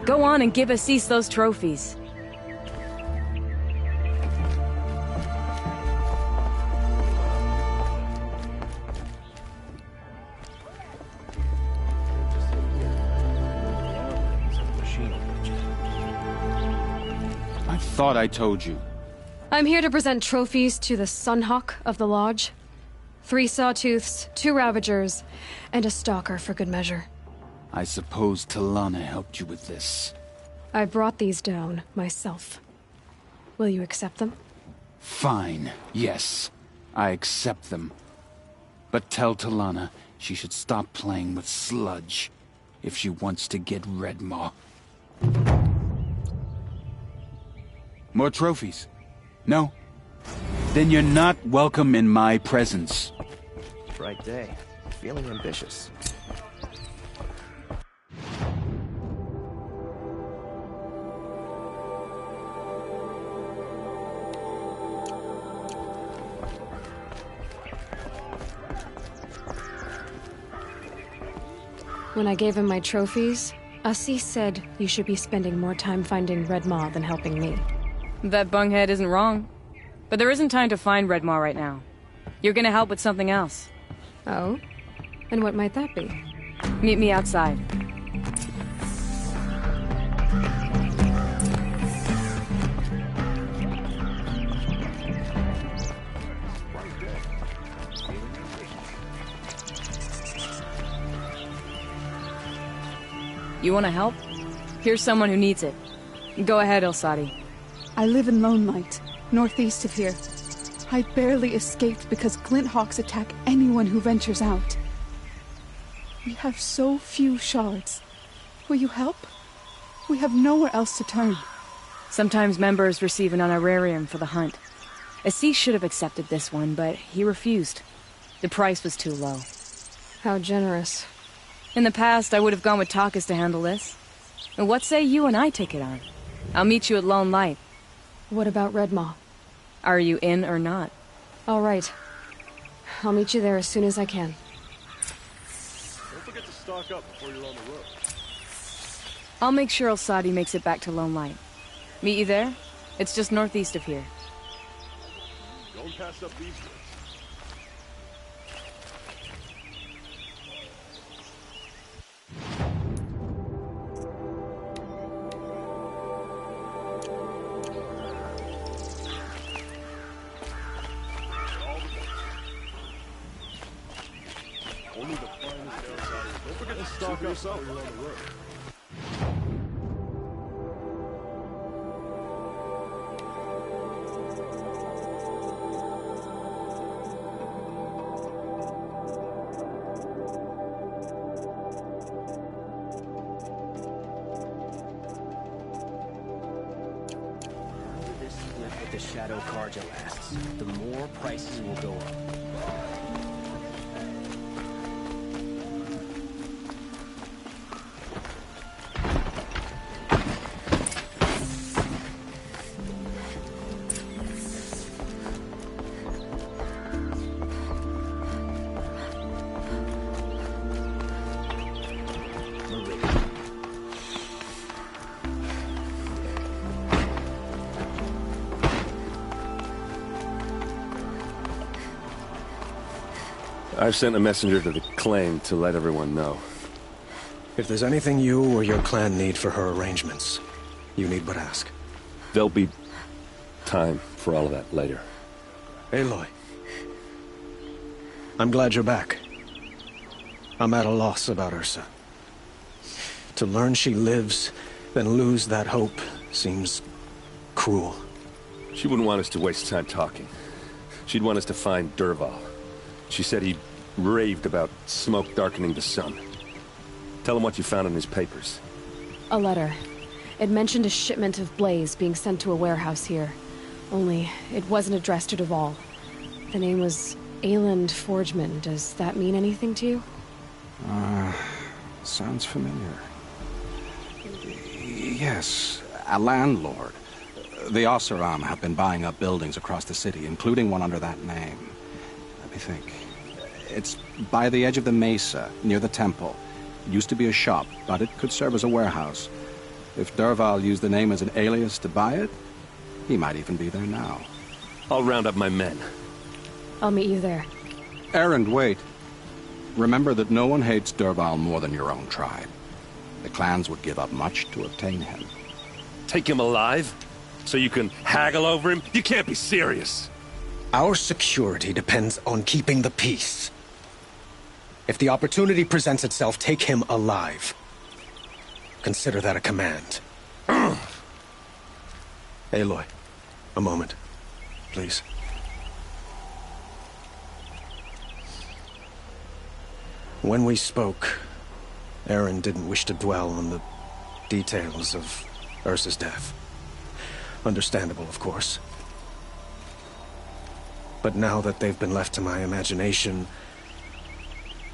Go on and give Assis those trophies. I thought I told you. I'm here to present trophies to the Sunhawk of the Lodge. 3 Sawtooths, 2 Ravagers, and a Stalker for good measure. I suppose Talana helped you with this. I brought these down myself. Will you accept them? Fine, yes. I accept them. But tell Talana she should stop playing with sludge if she wants to get Redmaw. More trophies? No? Then you're not welcome in my presence. Bright day. Feeling ambitious. When I gave him my trophies, Assis said you should be spending more time finding Redmaw than helping me. That bunghead isn't wrong. But there isn't time to find Redmaw right now. You're gonna help with something else. Oh? And what might that be? Meet me outside. You wanna help? Here's someone who needs it. Go ahead, Elsadi. I live in Lone Light, northeast of here. I barely escaped because Glinthawks attack anyone who ventures out. We have so few shards. Will you help? We have nowhere else to turn. Sometimes members receive an honorarium for the hunt. Assis should have accepted this one, but he refused. The price was too low. How generous. In the past, I would have gone with Takas to handle this. And what say you and I take it on? I'll meet you at Lone Light. What about Redmaw? Are you in or not? All right. I'll meet you there as soon as I can. Don't forget to stock up before you're on the road. I'll make sure Elsadi makes it back to Lone Light. Meet you there? It's just northeast of here. Don't pass up these ones. Only the finest outside. Don't forget to stock up before you're on the road. This split with the Shadow Carja lasts, the more prices will go up. I've sent a messenger to the claim to let everyone know. If there's anything you or your clan need for her arrangements, you need but ask. There'll be time for all of that later. Aloy. I'm glad you're back. I'm at a loss about Ursa. To learn she lives, then lose that hope, seems cruel. She wouldn't want us to waste time talking. She'd want us to find Dervahl. She said he raved about smoke darkening the sun. Tell him what you found in his papers. A letter. It mentioned a shipment of blaze being sent to a warehouse here. Only, it wasn't addressed to Dervahl. The name was Ayland Forgeman. Does that mean anything to you? Sounds familiar. Yes, a landlord. The Oseram have been buying up buildings across the city, including one under that name. Let me think. It's by the edge of the mesa, near the temple. It used to be a shop, but it could serve as a warehouse. If Dervahl used the name as an alias to buy it, he might even be there now. I'll round up my men. I'll meet you there. Erend, wait. Remember that no one hates Dervahl more than your own tribe. The clans would give up much to obtain him. Take him alive? So you can haggle over him? You can't be serious. Our security depends on keeping the peace. If the opportunity presents itself, take him alive. Consider that a command. Aloy, a moment, please. When we spoke, Erend didn't wish to dwell on the details of Ursa's death. Understandable, of course. But now that they've been left to my imagination,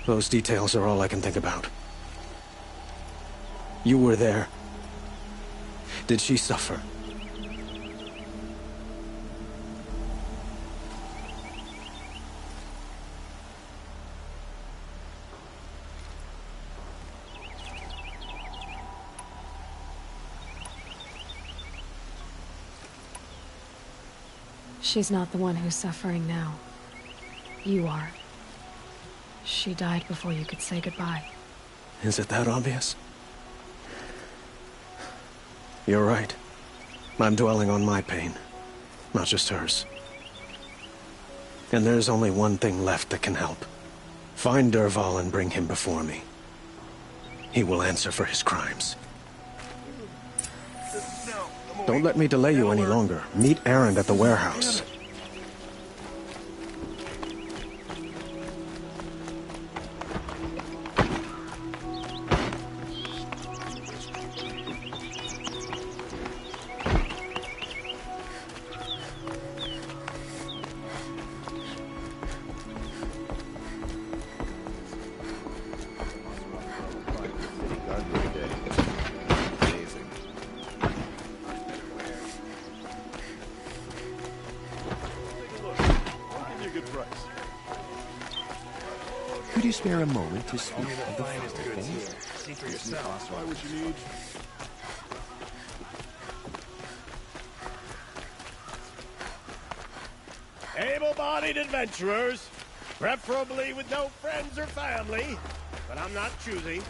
those details are all I can think about. You were there. Did she suffer? She's not the one who's suffering now. You are. She died before you could say goodbye. Is it that obvious? You're right. I'm dwelling on my pain, not just hers. And there's only one thing left that can help. Find Dervahl and bring him before me. He will answer for his crimes. Don't let me delay you any longer. Meet Erend at the warehouse. Could you spare a moment to speak of the finer things? See for yourself. Buy what you need. Able-bodied adventurers, preferably with no friends or family, but I'm not choosy.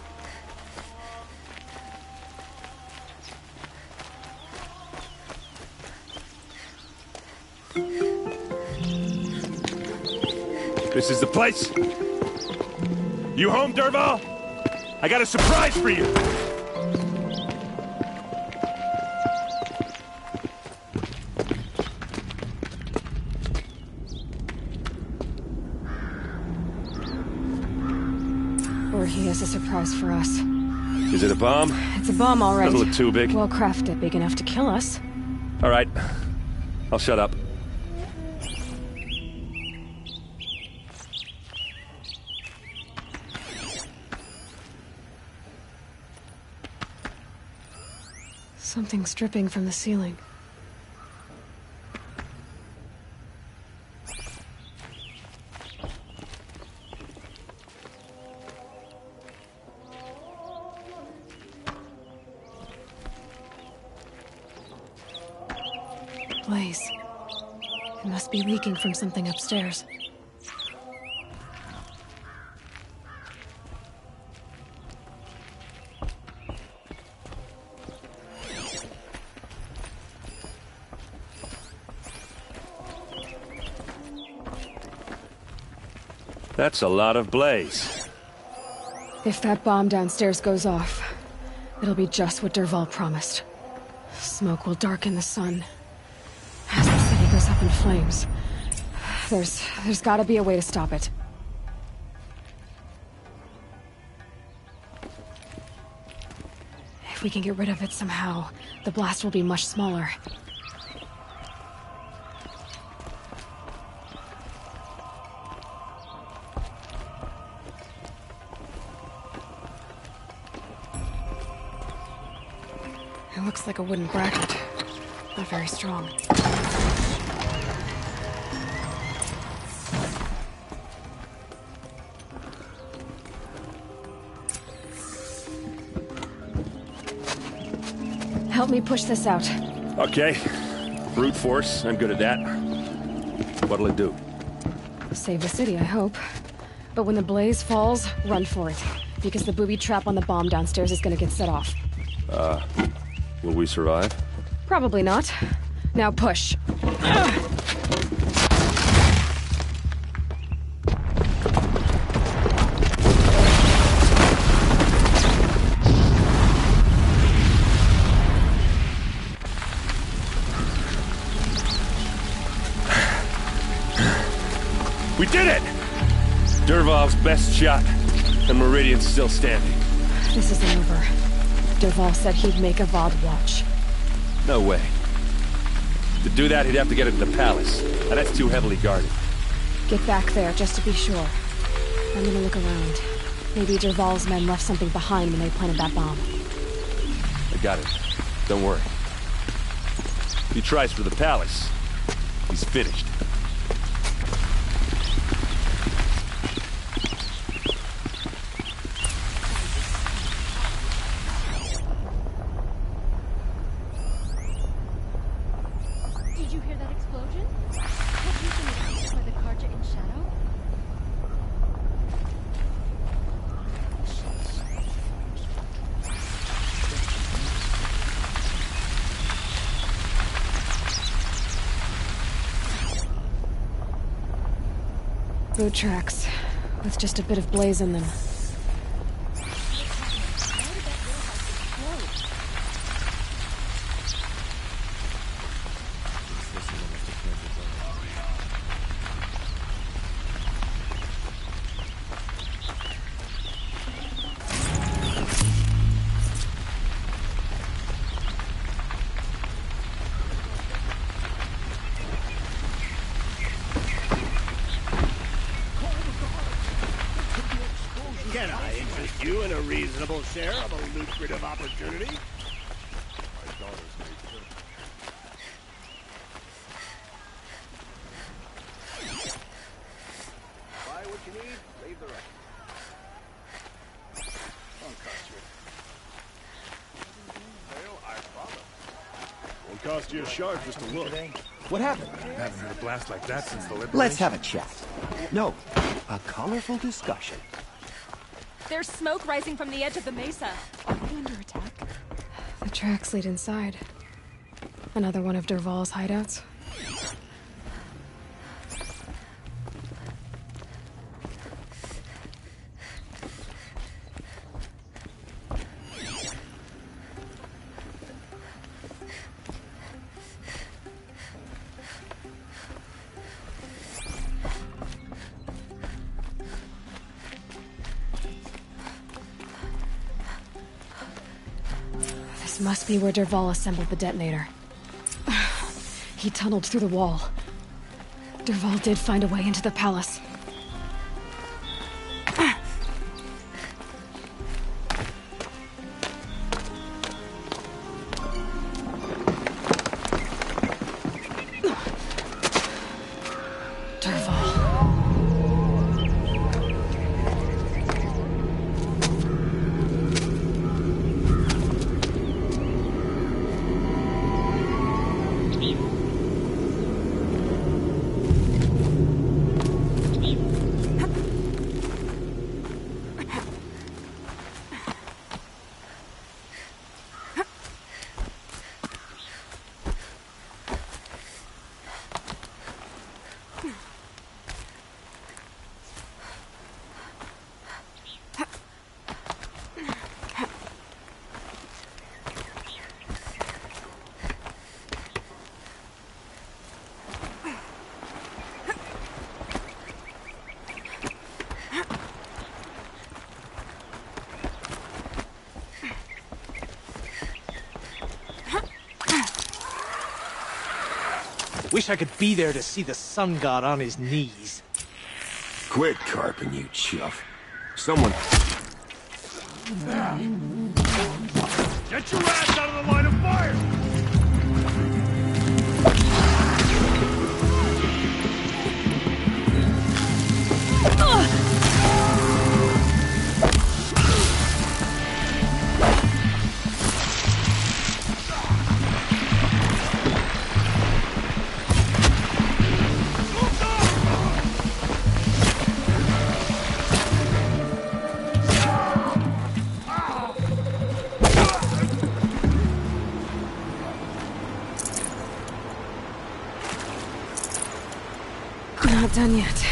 This is the place. You home, Dervahl? I got a surprise for you. Or he has a surprise for us. Is it a bomb? It's a bomb, all right. Doesn't look too big. Well crafted, big enough to kill us. All right. I'll shut up. Something's dripping from the ceiling. Blaze. It must be leaking from something upstairs. That's a lot of blaze. If that bomb downstairs goes off, it'll be just what Dervahl promised. Smoke will darken the sun. As the city goes up in flames. There's gotta be a way to stop it. If we can get rid of it somehow, the blast will be much smaller. It looks like a wooden bracket. Not very strong. Help me push this out. Okay. Brute force, I'm good at that. What'll it do? Save the city, I hope. But when the blaze falls, run for it. Because the booby trap on the bomb downstairs is gonna get set off. Will we survive? Probably not. Now push. We did it! Dervahl's best shot, and Meridian's still standing. This isn't over. Dervahl said he'd make Avad watch. No way. To do that, he'd have to get into the palace, and that's too heavily guarded. Get back there, just to be sure. I'm gonna look around. Maybe Dervahl's men left something behind when they planted that bomb. I got it. Don't worry. If he tries for the palace, he's finished. Did you hear that explosion? Have you been attacked by the Carja in Shadow? Boot tracks, with just a bit of blaze in them. Can I interest you in a reasonable share of a lucrative opportunity? Buy what you need, leave the rest. Won't cost you. Well, I promise. Won't cost you a shard just to look. What happened? Haven't heard a blast like that since the liberation. Let's have a chat. No, a colorful discussion. There's smoke rising from the edge of the mesa. Are we under attack? The tracks lead inside. Another one of Dervahl's hideouts. This must be where Dervahl assembled the detonator. He tunneled through the wall. Dervahl did find a way into the palace. Wish I could be there to see the sun god on his knees. Quit carping, you chuff. Someone... Get your ass out of the line of fire! Not done yet.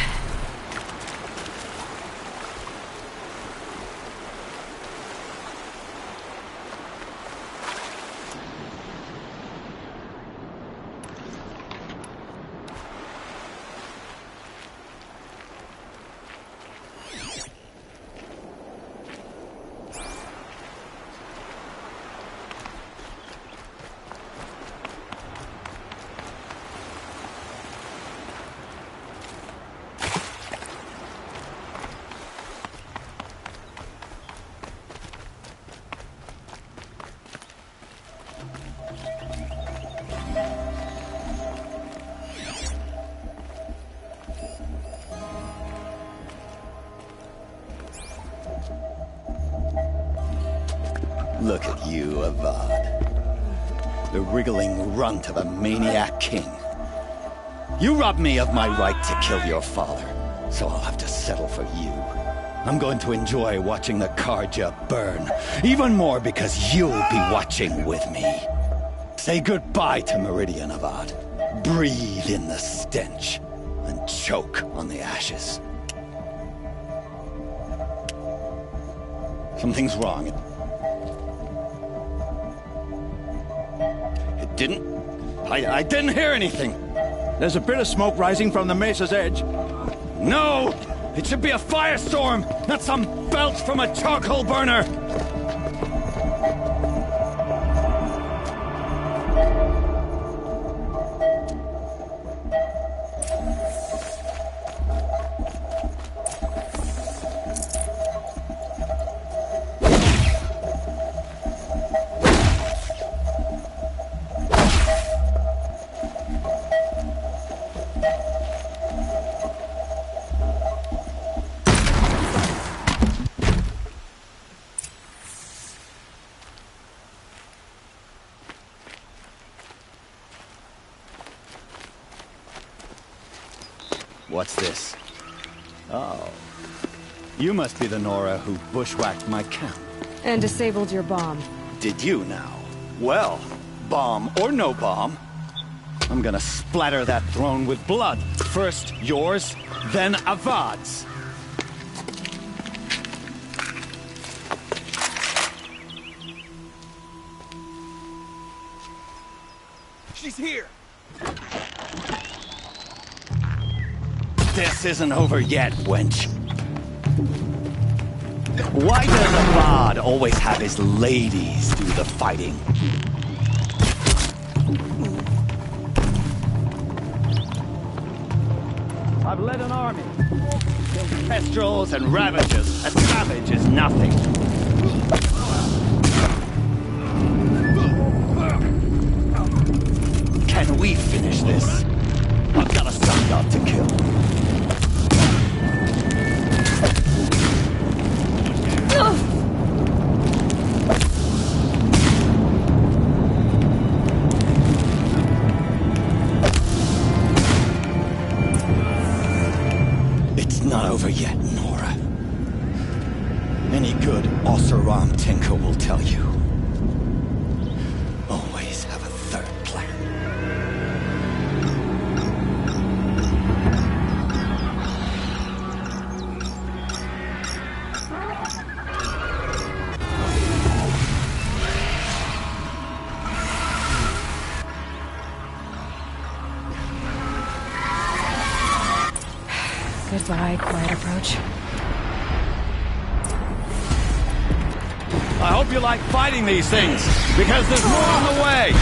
Look at you, Avad. The wriggling runt of a maniac king. You robbed me of my right to kill your father, so I'll have to settle for you. I'm going to enjoy watching the Carja burn, even more because you'll be watching with me. Say goodbye to Meridian, Avad. Breathe in the stench, and choke on the ashes. Something's wrong. I didn't hear anything. There's a bit of smoke rising from the mesa's edge. No! It should be a firestorm, not some belch from a charcoal burner! What's this? Oh. You must be the Nora who bushwhacked my camp. And disabled your bomb. Did you now? Well, bomb or no bomb, I'm gonna splatter that throne with blood. First yours, then Avad's. She's here! This isn't over yet, wench. Why does Avad always have his ladies do the fighting? I've led an army. Killed kestrels and ravagers. A savage is nothing. Can we finish this? I've got a sun god to kill. It's not over yet, Nora. Any good Oseram tinker will tell you. Always have a third plan. Goodbye, quiet approach. I hope you like fighting these things, because there's more on the way!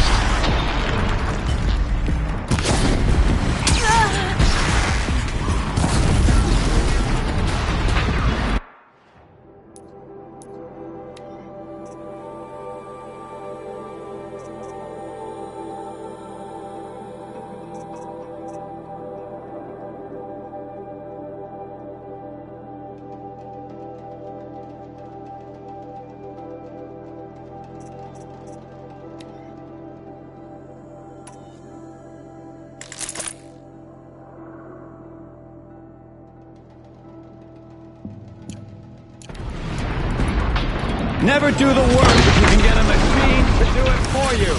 Never do the work if you can get a machine to do it for you.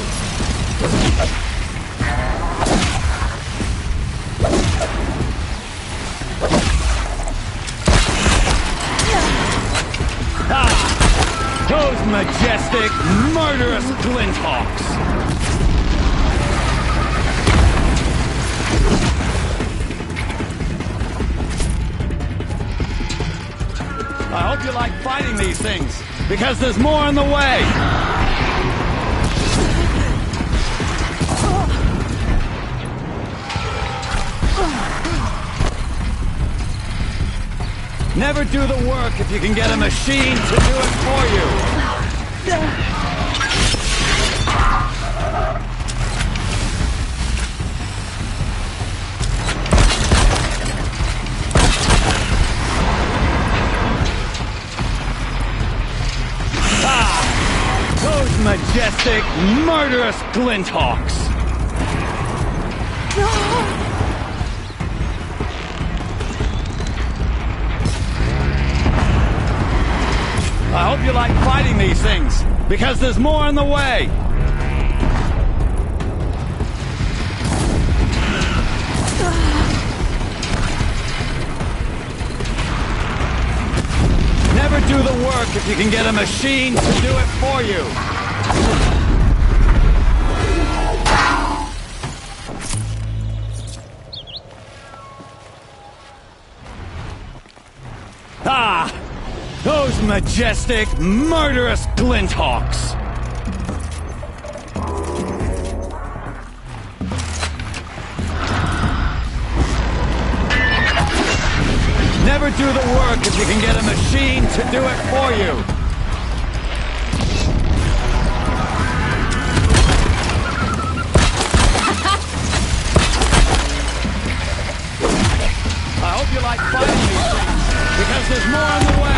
majestic, murderous Glinthawks! I hope you like fighting these things, because there's more in the way! Never do the work if you can get a machine to do it for you! Those majestic, murderous Glinthawks! I hope you like fighting these things, because there's more in the way! Never do the work if you can get a machine to do it for you! Those majestic, murderous Glinthawks! Never do the work if you can get a machine to do it for you! I hope you like fighting these things, because there's more on the way!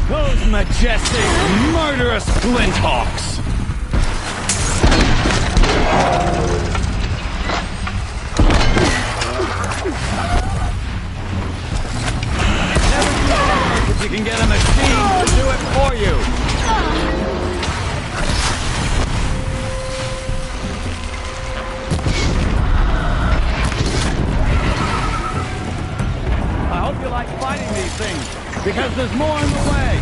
Those majestic, murderous Glinthawks! Never do work if you can get a machine to do it for you! I hope you like fighting these things, because there's more in the way!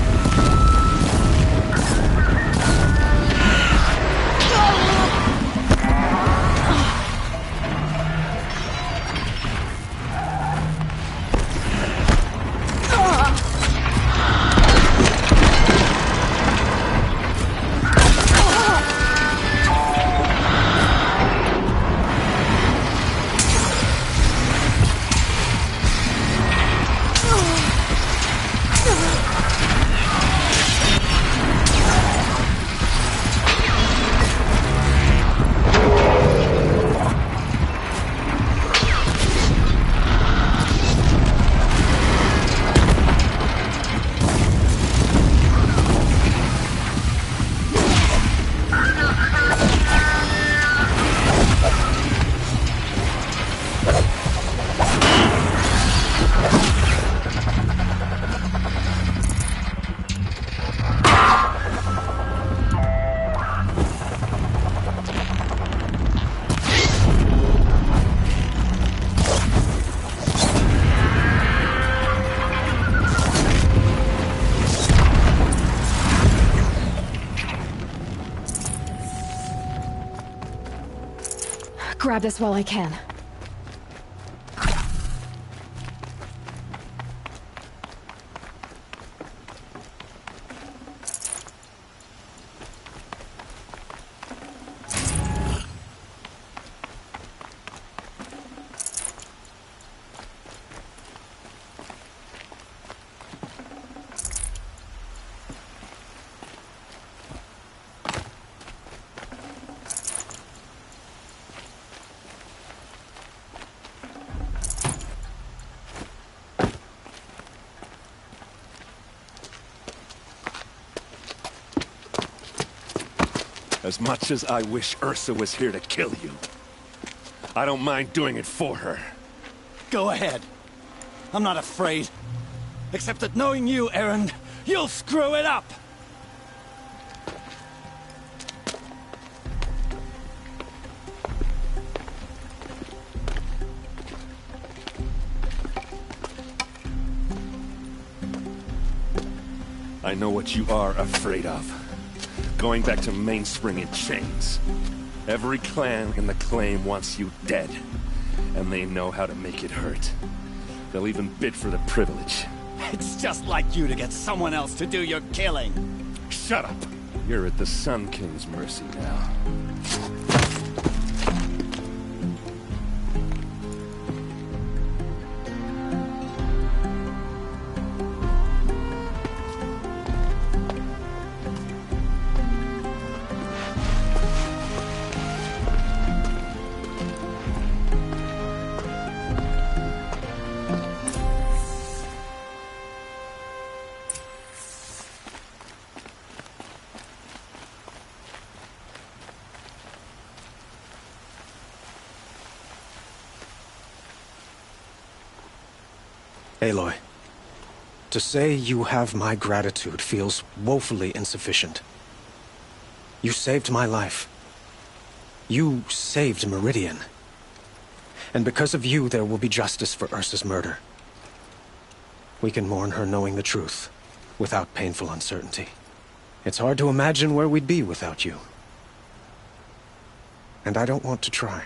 Grab this while I can. As much as I wish Ursa was here to kill you, I don't mind doing it for her. Go ahead. I'm not afraid. Except that knowing you, Erend, you'll screw it up! I know what you are afraid of. Going back to Mainspring in chains. Every clan in the claim wants you dead. And they know how to make it hurt. They'll even bid for the privilege. It's just like you to get someone else to do your killing. Shut up! You're at the Sun King's mercy now. Aloy, to say you have my gratitude feels woefully insufficient. You saved my life. You saved Meridian. And because of you, there will be justice for Ursa's murder. We can mourn her knowing the truth, without painful uncertainty. It's hard to imagine where we'd be without you. And I don't want to try.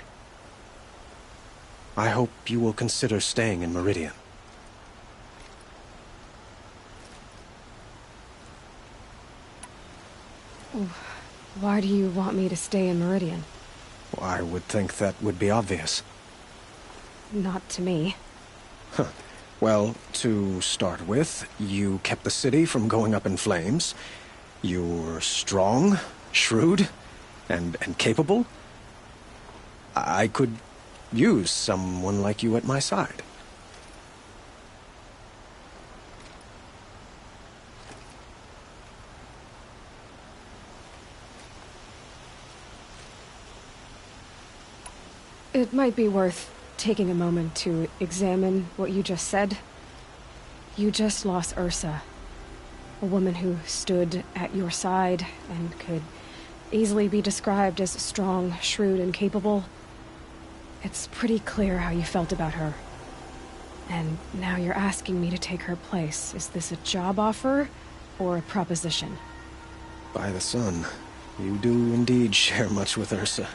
I hope you will consider staying in Meridian. Why do you want me to stay in Meridian? Well, I would think that would be obvious. Not to me. Huh. Well, to start with, you kept the city from going up in flames. You're strong, shrewd, and capable. I could use someone like you at my side. It might be worth taking a moment to examine what you just said. You just lost Ursa, a woman who stood at your side and could easily be described as strong, shrewd, and capable. It's pretty clear how you felt about her. And now you're asking me to take her place. Is this a job offer or a proposition? By the sun, you do indeed share much with Ursa.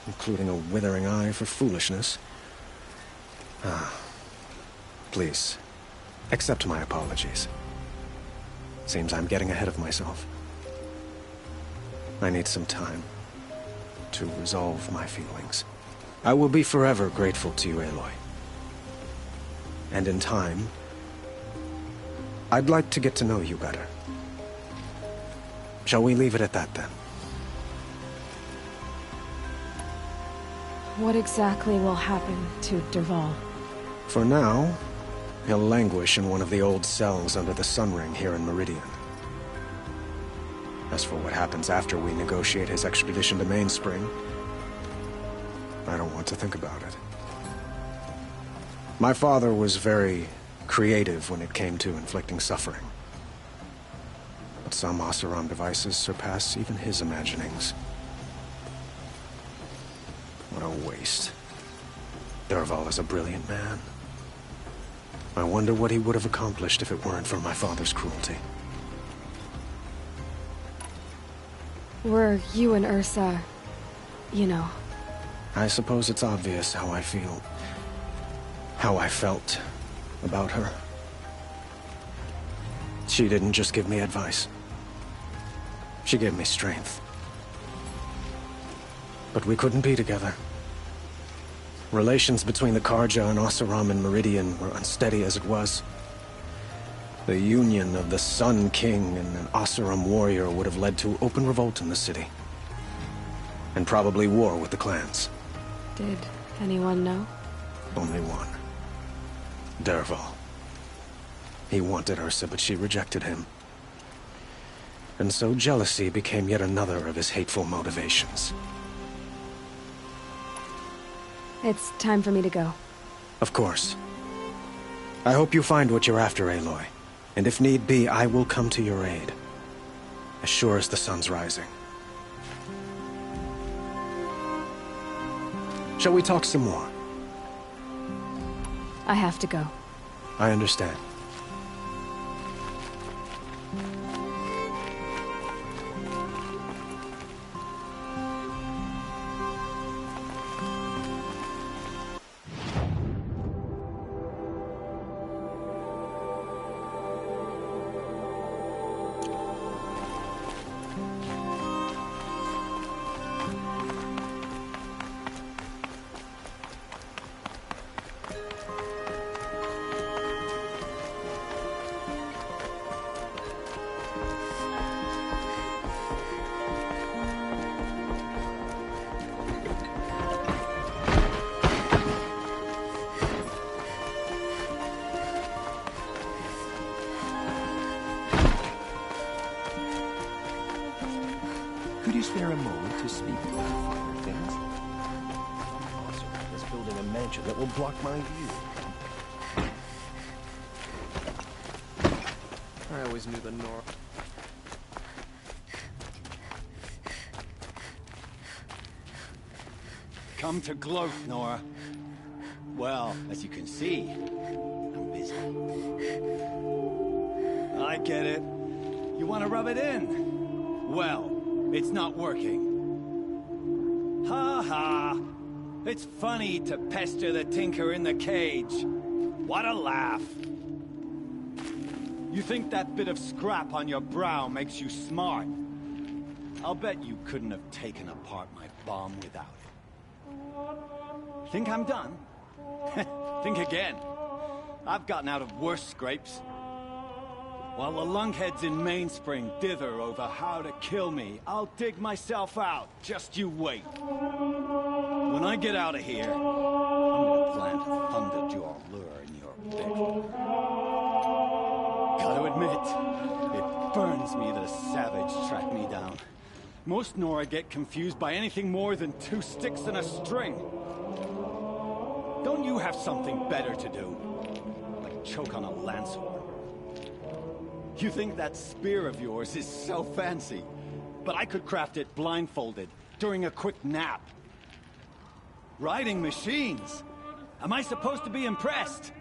Including a withering eye for foolishness. Please, accept my apologies. Seems I'm getting ahead of myself. I need some time to resolve my feelings. I will be forever grateful to you, Aloy. And in time, I'd like to get to know you better. Shall we leave it at that, then? What exactly will happen to Dervahl? For now, he'll languish in one of the old cells under the Sun Ring here in Meridian. As for what happens after we negotiate his extradition to Mainspring, I don't want to think about it. My father was very creative when it came to inflicting suffering. But some Oseram devices surpass even his imaginings. What a waste. Dervahl is a brilliant man. I wonder what he would have accomplished if it weren't for my father's cruelty. Were you and Ursa, you know? I suppose it's obvious how I feel. How I felt about her. She didn't just give me advice. She gave me strength. But we couldn't be together. Relations between the Carja and Oseram and Meridian were unsteady as it was. The union of the Sun King and an Oseram warrior would have led to open revolt in the city. And probably war with the clans. Did anyone know? Only one. Dervahl. He wanted Ursa, but she rejected him. And so jealousy became yet another of his hateful motivations. It's time for me to go. Of course. I hope you find what you're after, Aloy. And if need be, I will come to your aid. As sure as the sun's rising. Shall we talk some more? I have to go. I understand. Could you spare a moment to speak about finer things? Oseram is building a mansion that will block my view. I always knew the North. Come to Gloath, Nora. Well, as you can see, I'm busy. I get it. You want to rub it in? Well, it's not working. Ha ha! It's funny to pester the tinker in the cage. What a laugh. You think that bit of scrap on your brow makes you smart? I'll bet you couldn't have taken apart my bomb without it. Think I'm done? Think again. I've gotten out of worse scrapes. While the lunkheads in Mainspring dither over how to kill me, I'll dig myself out. Just you wait. When I get out of here, I'm gonna plant a Thunderjaw lure in your bed. Gotta admit, it burns me that a savage tracked me down. Most Nora get confused by anything more than 2 sticks and a string. Don't you have something better to do? Like choke on a lancehorn? You think that spear of yours is so fancy, but I could craft it blindfolded during a quick nap. Riding machines? Am I supposed to be impressed?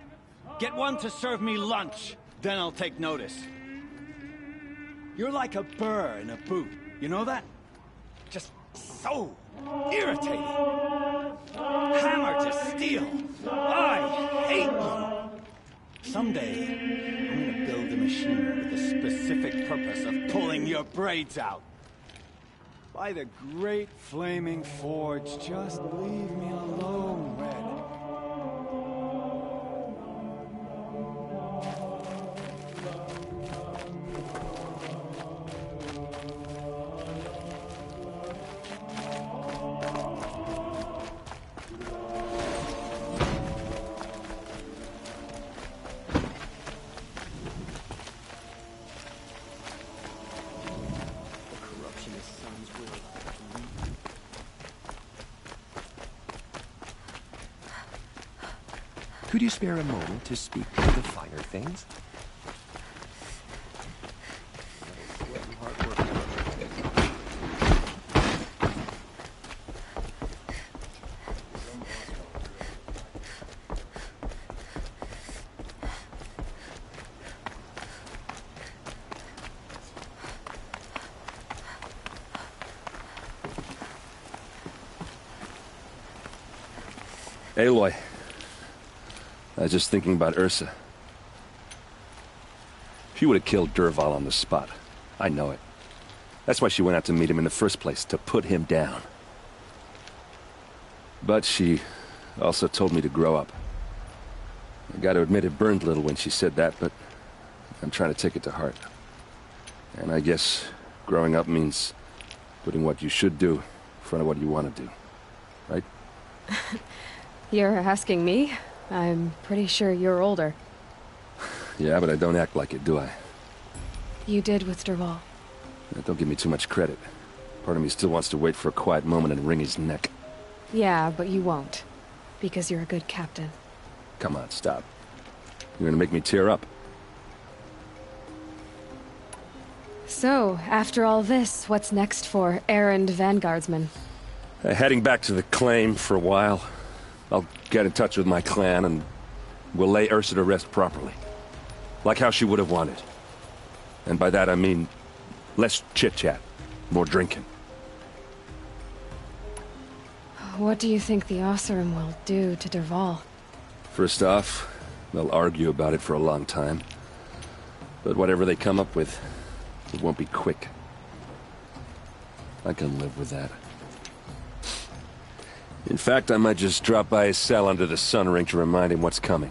Get one to serve me lunch, then I'll take notice. You're like a burr in a boot, you know that? Just so irritating. Hammer to steel. I hate you. Someday, I'm gonna build a machine with the specific purpose of pulling your braids out. By the great flaming forge, just leave me alone, Red. Could you spare a moment to speak of the finer things? Aloy. I was just thinking about Ursa. She would have killed Dervahl on the spot. I know it. That's why she went out to meet him in the first place, to put him down. But she also told me to grow up. I gotta admit it burned a little when she said that, but I'm trying to take it to heart. And I guess growing up means putting what you should do in front of what you want to do. Right? You're asking me? I'm pretty sure you're older. Yeah, but I don't act like it, do I? You did with Dervahl. Don't give me too much credit. Part of me still wants to wait for a quiet moment and wring his neck. Yeah, but you won't. Because you're a good captain. Come on, stop. You're gonna make me tear up. So, after all this, what's next for Errand Vanguardsman? Heading back to the claim for a while. I'll get in touch with my clan and we'll lay Ursa to rest properly. Like how she would have wanted. And by that I mean less chit-chat, more drinking. What do you think the Oseram will do to Dervahl? First off, they'll argue about it for a long time. But whatever they come up with, it won't be quick. I can live with that. In fact, I might just drop by his cell under the sun ring to remind him what's coming.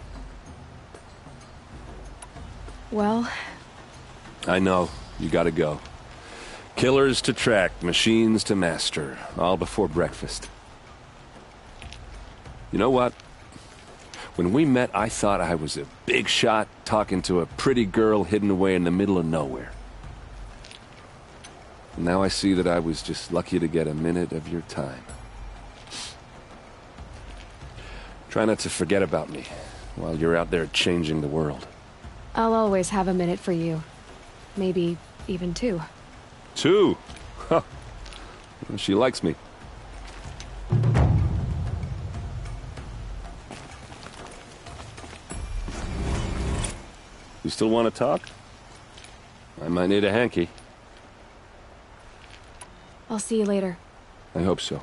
Well... I know. You gotta go. Killers to track, machines to master. All before breakfast. You know what? When we met, I thought I was a big shot talking to a pretty girl hidden away in the middle of nowhere. And now I see that I was just lucky to get a minute of your time. Try not to forget about me while you're out there changing the world. I'll always have a minute for you. Maybe even 2. 2? Huh. She likes me. You still want to talk? I might need a hanky. I'll see you later. I hope so.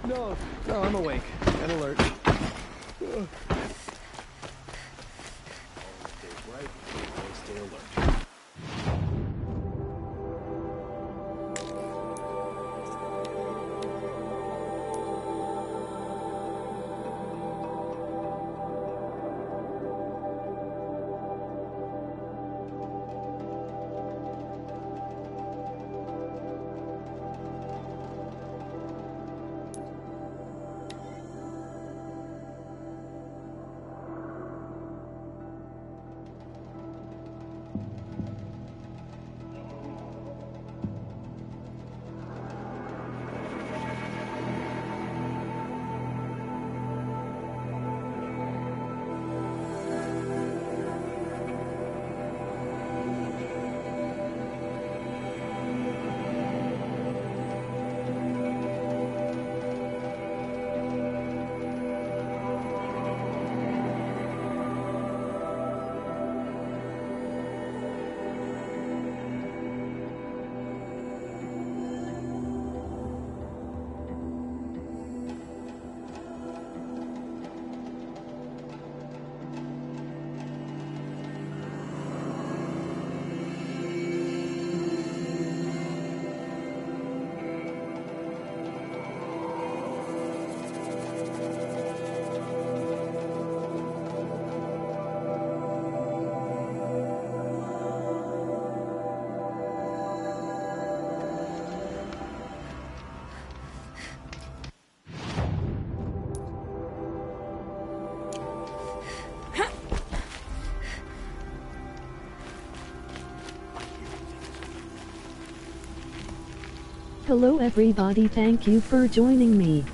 No, I'm awake and alert. Stay alert. Hello everybody, thank you for joining me.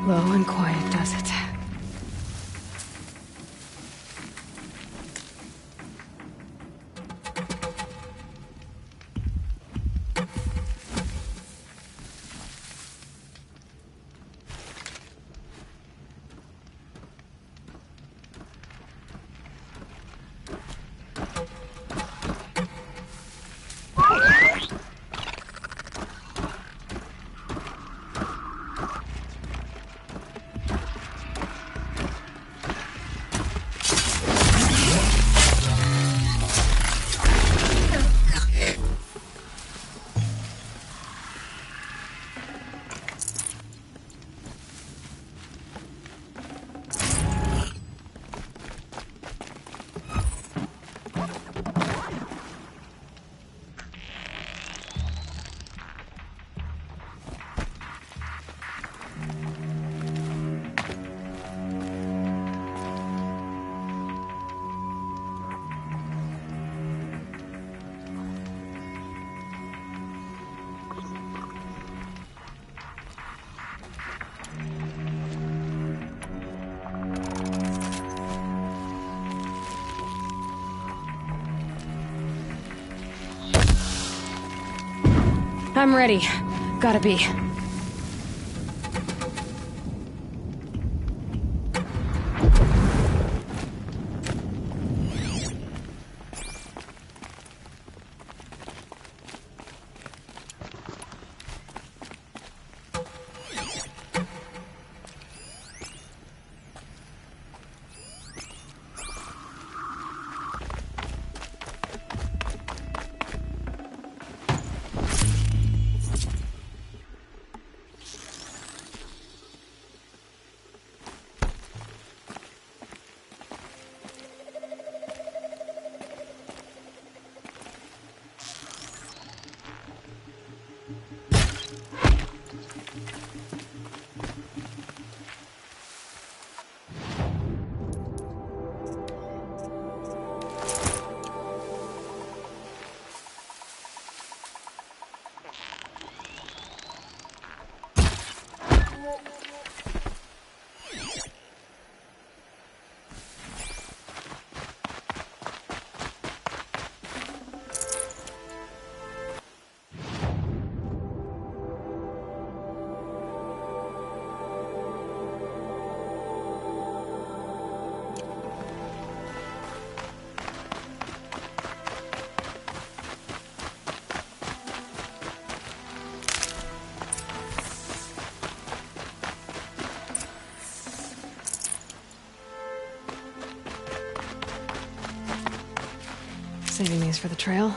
Low and quiet does it. I'm ready. Gotta be. Saving these for the trail.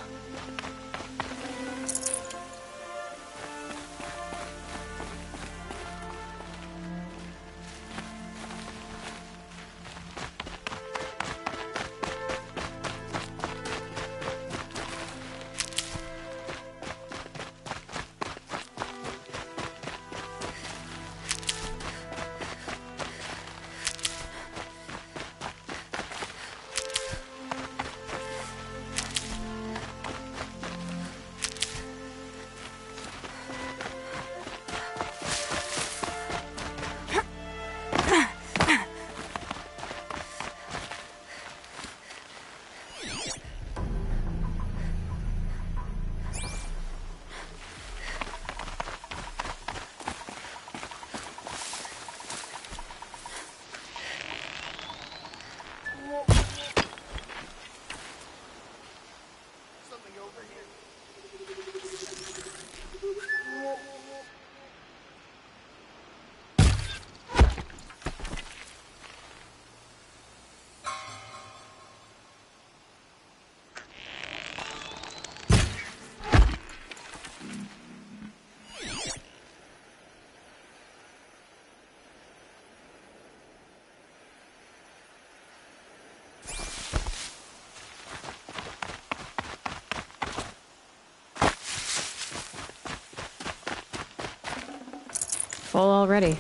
full already.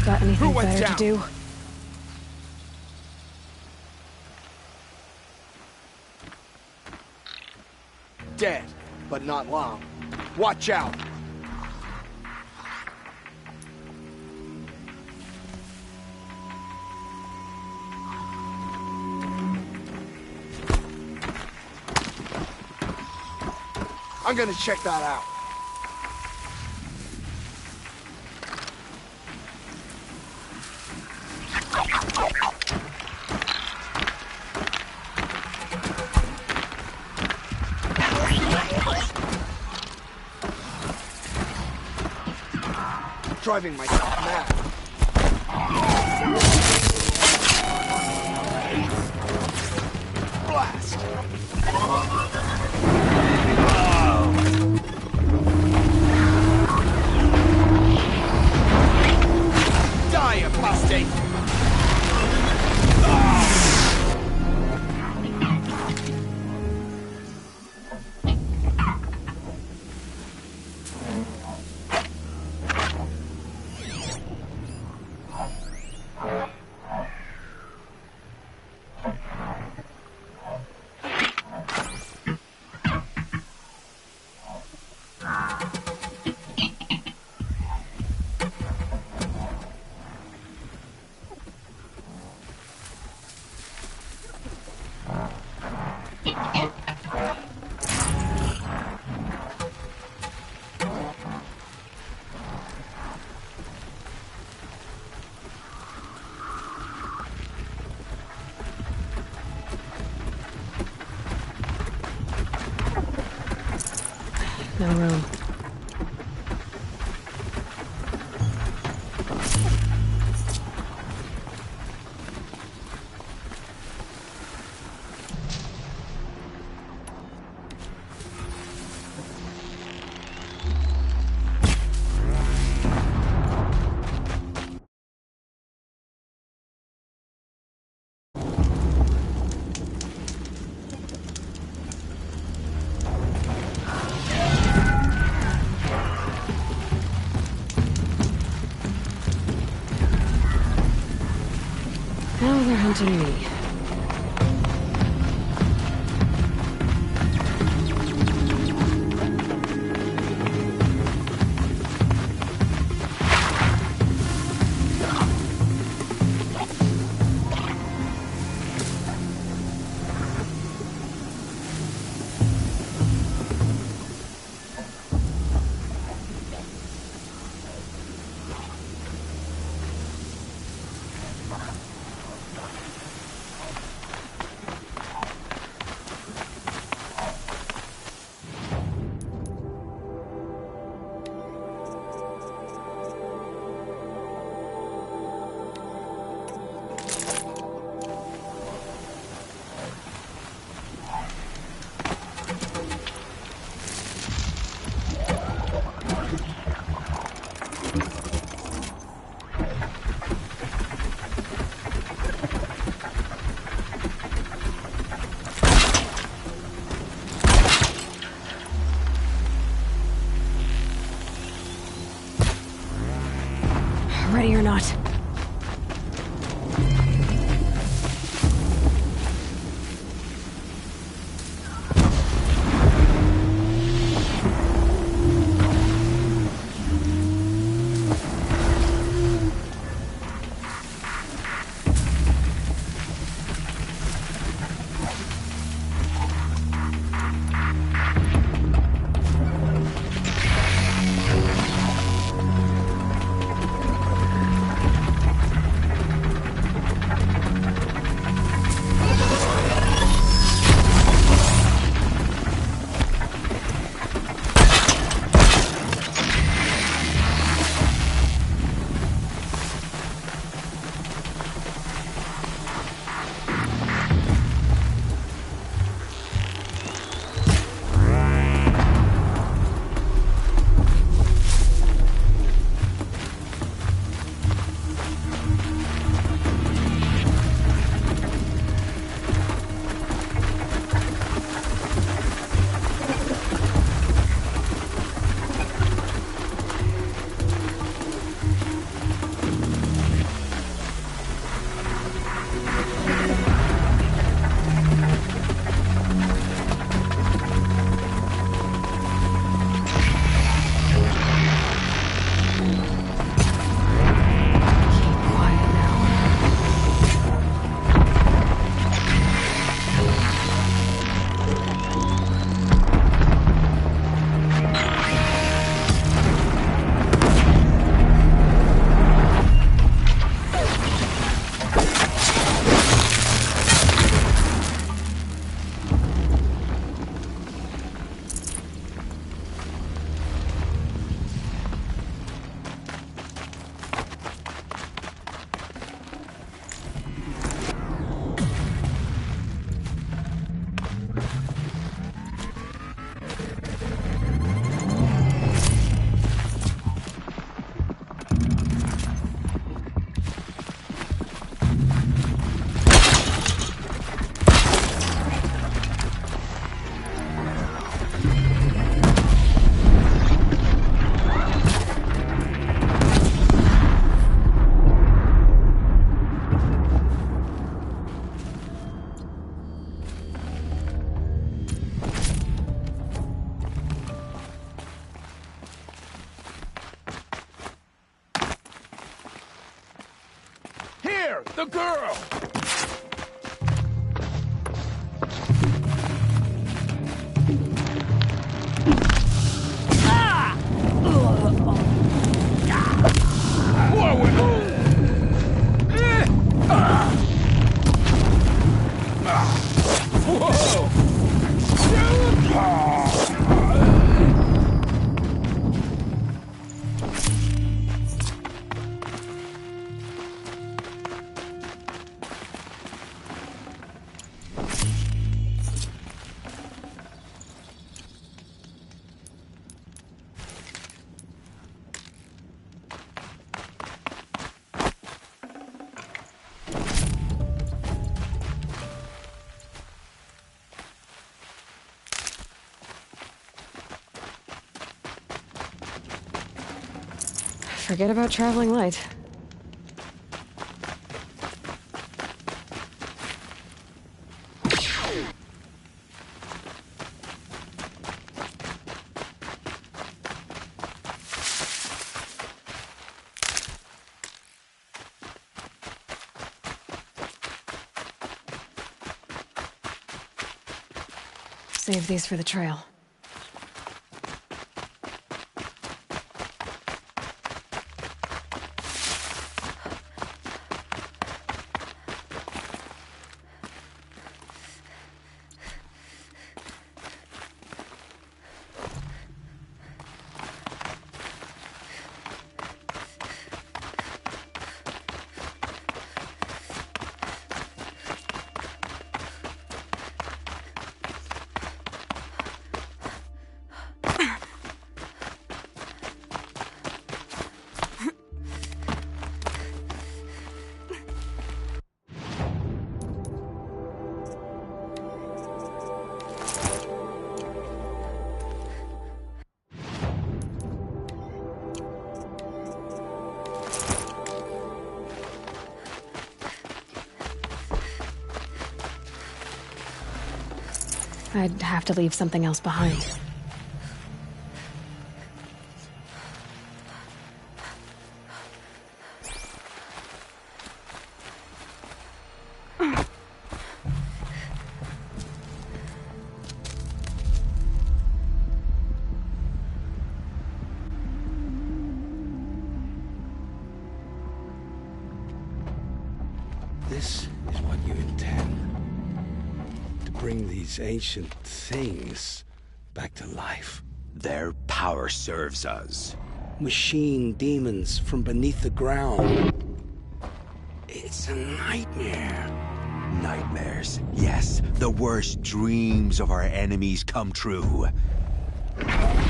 Got anything better to do? Dead, but not long. Watch out! I'm gonna check that out. Driving myself mad. Blast! Die, apostate! No room. Now they're hunting me. Here, the girl! Forget about traveling light. Save these for the trail. I'd have to leave something else behind. This is what you intend. Bring these ancient things back to life. Their power serves us. Machine demons from beneath the ground. It's a nightmare. Nightmares, yes. The worst dreams of our enemies come true.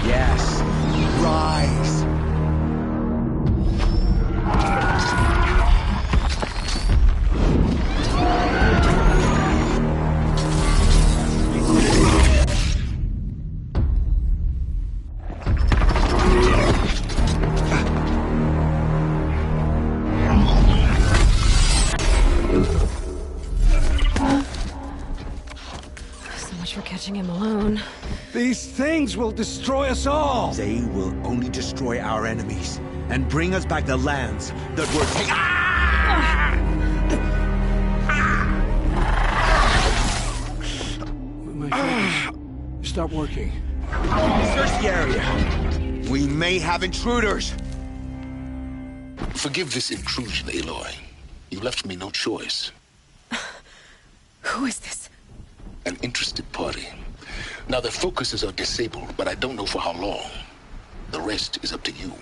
Yes, rise! Him alone. These things will destroy us all! They will only destroy our enemies and bring us back the lands that were taken. My fingers stop working. Search the area. We may have intruders. Forgive this intrusion, Aloy. You left me no choice. Who is this? An interested party. Now their focuses are disabled, but I don't know for how long. The rest is up to you.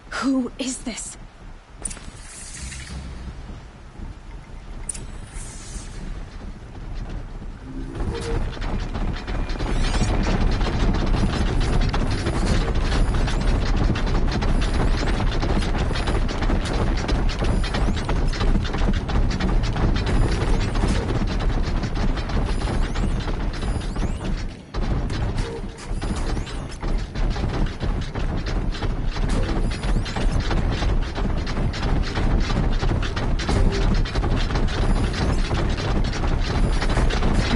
Who is this?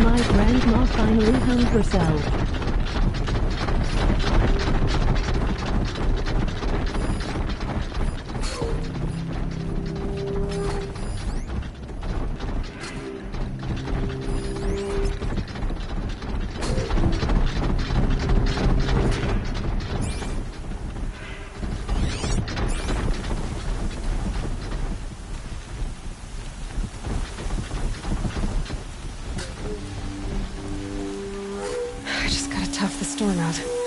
My grandma finally hung herself. the storm out.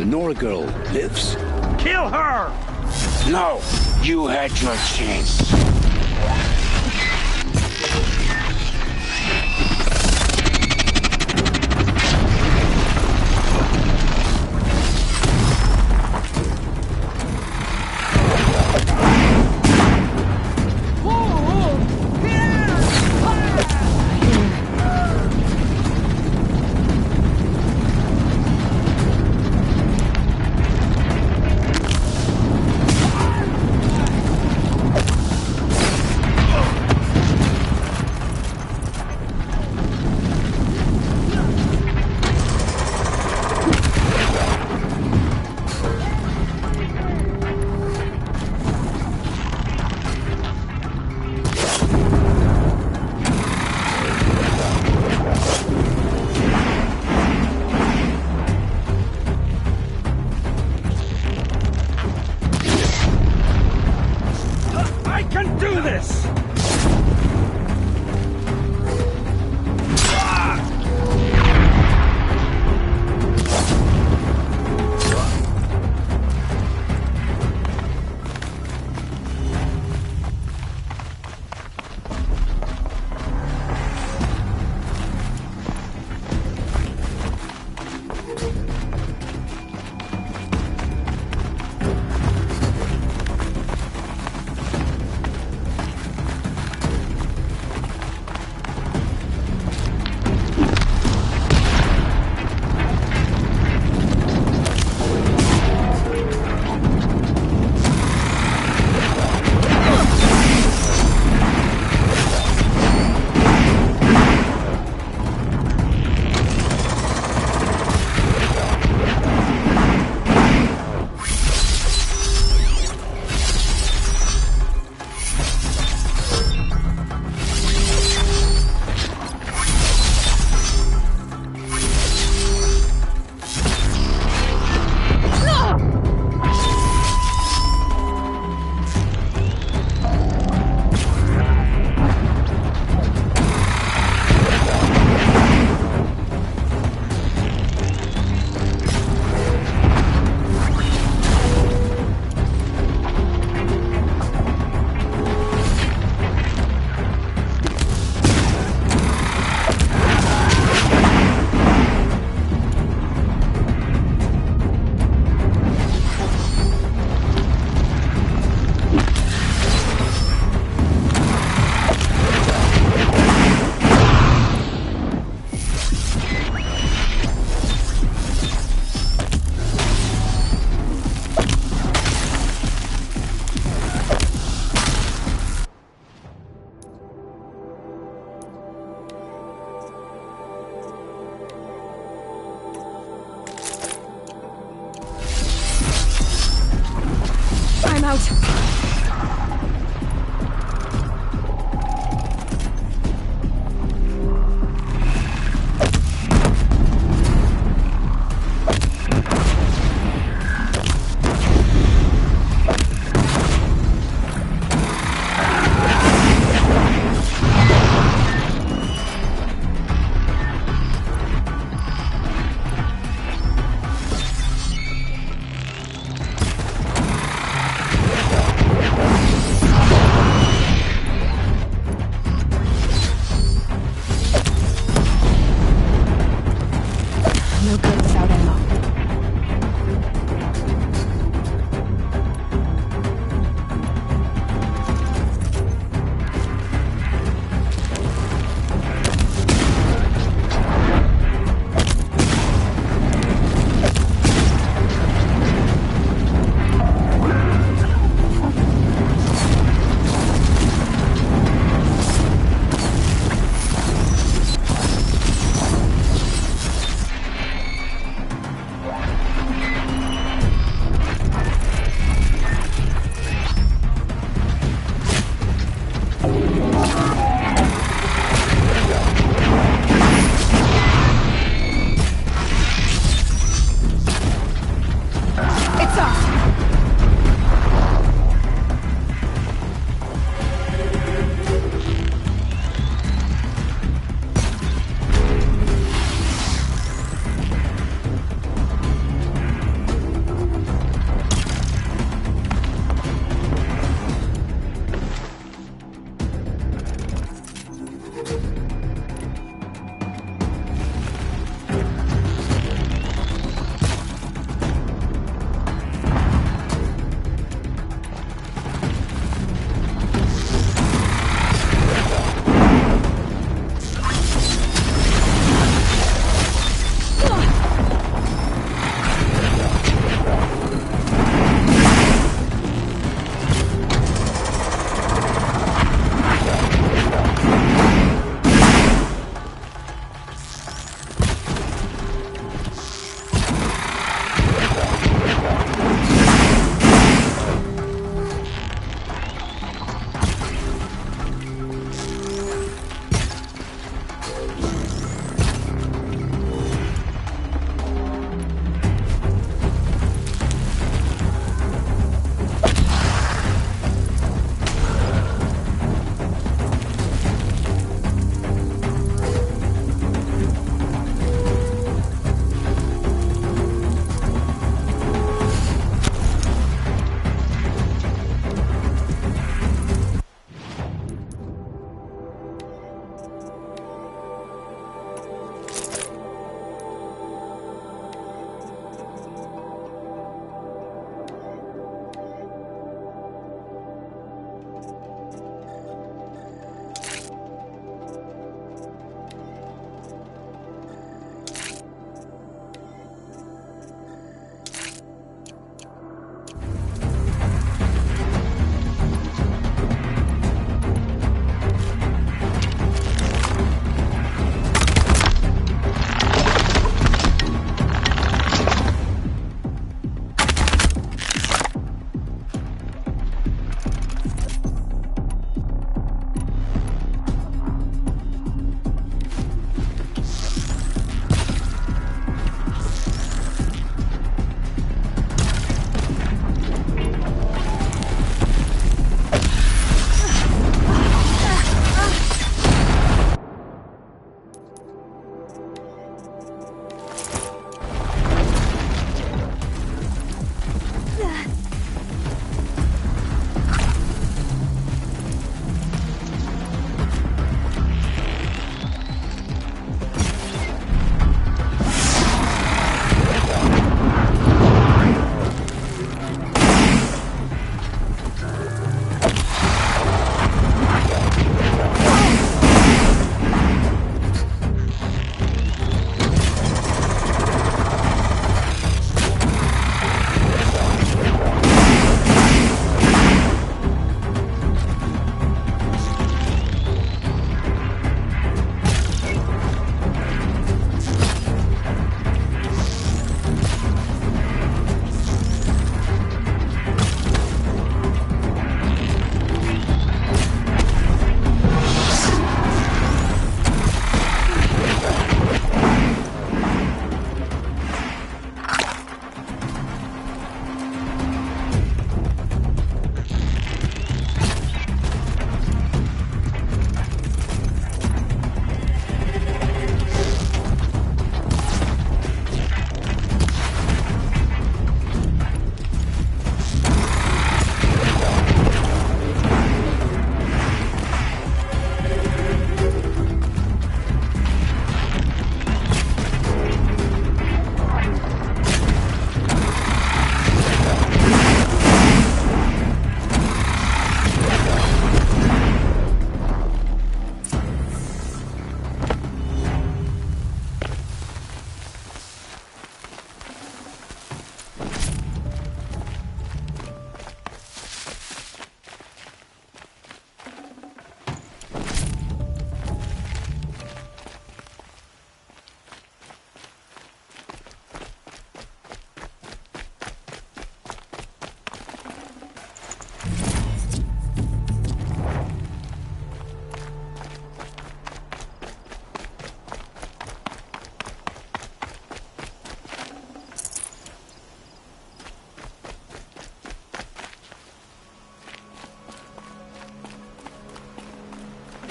The Nora girl lives? Kill her! No! You had your chance. out!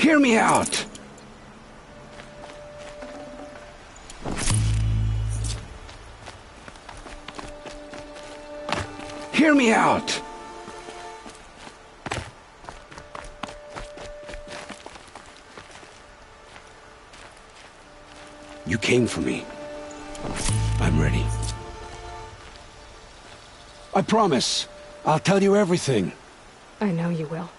Hear me out! Hear me out! You came for me. I'm ready. I promise. I'll tell you everything. I know you will.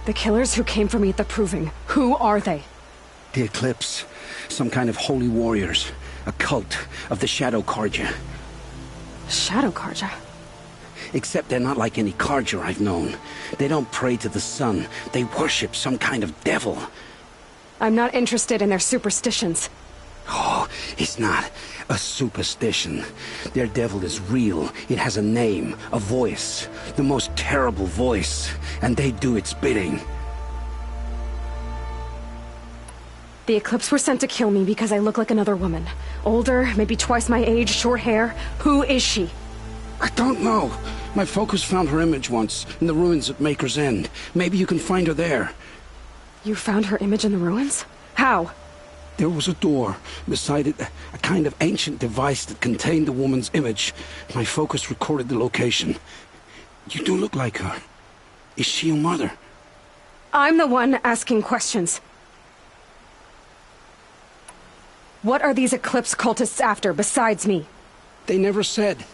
The killers who came for me at the Proving, who are they? The Eclipse. Some kind of holy warriors. A cult of the Shadow Carja. Shadow Carja? Except they're not like any Carja I've known. They don't pray to the sun. They worship some kind of devil. I'm not interested in their superstitions. Oh, it's not a superstition. Their devil is real. It has a name, a voice. The most terrible voice. And they do its bidding. The Eclipse were sent to kill me because I look like another woman. Older, maybe twice my age, short hair. Who is she? I don't know. My focus found her image once, in the ruins at Maker's End. Maybe you can find her there. You found her image in the ruins? How? There was a door. Beside it, a kind of ancient device that contained the woman's image. My focus recorded the location. You do look like her. Is she your mother? I'm the one asking questions. What are these Eclipse cultists after, besides me? They never said.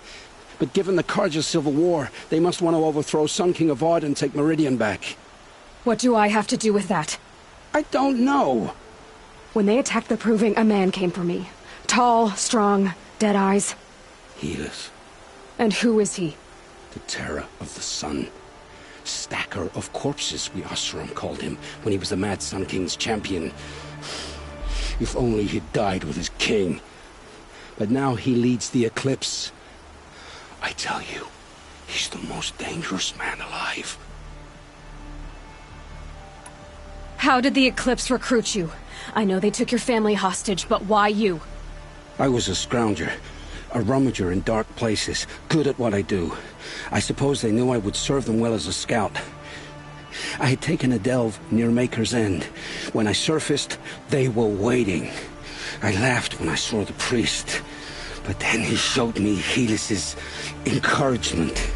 But given the Carja civil war, they must want to overthrow Sun King Avad and take Meridian back. What do I have to do with that? I don't know. When they attacked the Proving, a man came for me. Tall, strong, dead eyes. Helis. And who is he? The terror of the sun. Stacker of corpses, we Oseram called him, when he was the Mad Sun King's champion. If only he'd died with his king. But now he leads the Eclipse. I tell you, he's the most dangerous man alive. How did the Eclipse recruit you? I know they took your family hostage, but why you? I was a scrounger, a rummager in dark places, good at what I do. I suppose they knew I would serve them well as a scout. I had taken a delve near Maker's End. When I surfaced, they were waiting. I laughed when I saw the priest, but then he showed me Helis's encouragement.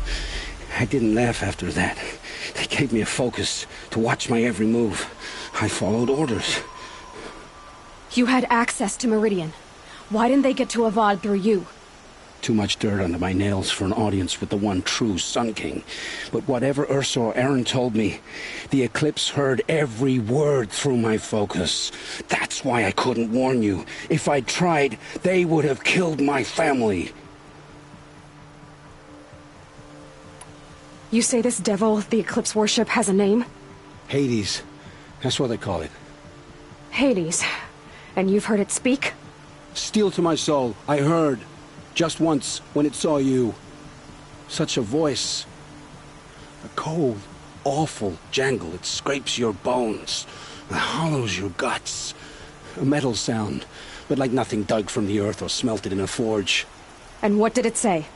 I didn't laugh after that. They gave me a focus to watch my every move. I followed orders. You had access to Meridian. Why didn't they get to Avad through you? Too much dirt under my nails for an audience with the one true Sun King. But whatever Ursa or Aaron told me, the Eclipse heard every word through my focus. That's why I couldn't warn you. If I'd tried, they would have killed my family. You say this devil the Eclipse worship has a name? Hades. That's what they call it. Hades. And you've heard it speak? Steel to my soul, I heard. Just once, when it saw you. Such a voice. A cold, awful jangle. It scrapes your bones. It hollows your guts. A metal sound, but like nothing dug from the earth or smelted in a forge. And what did it say?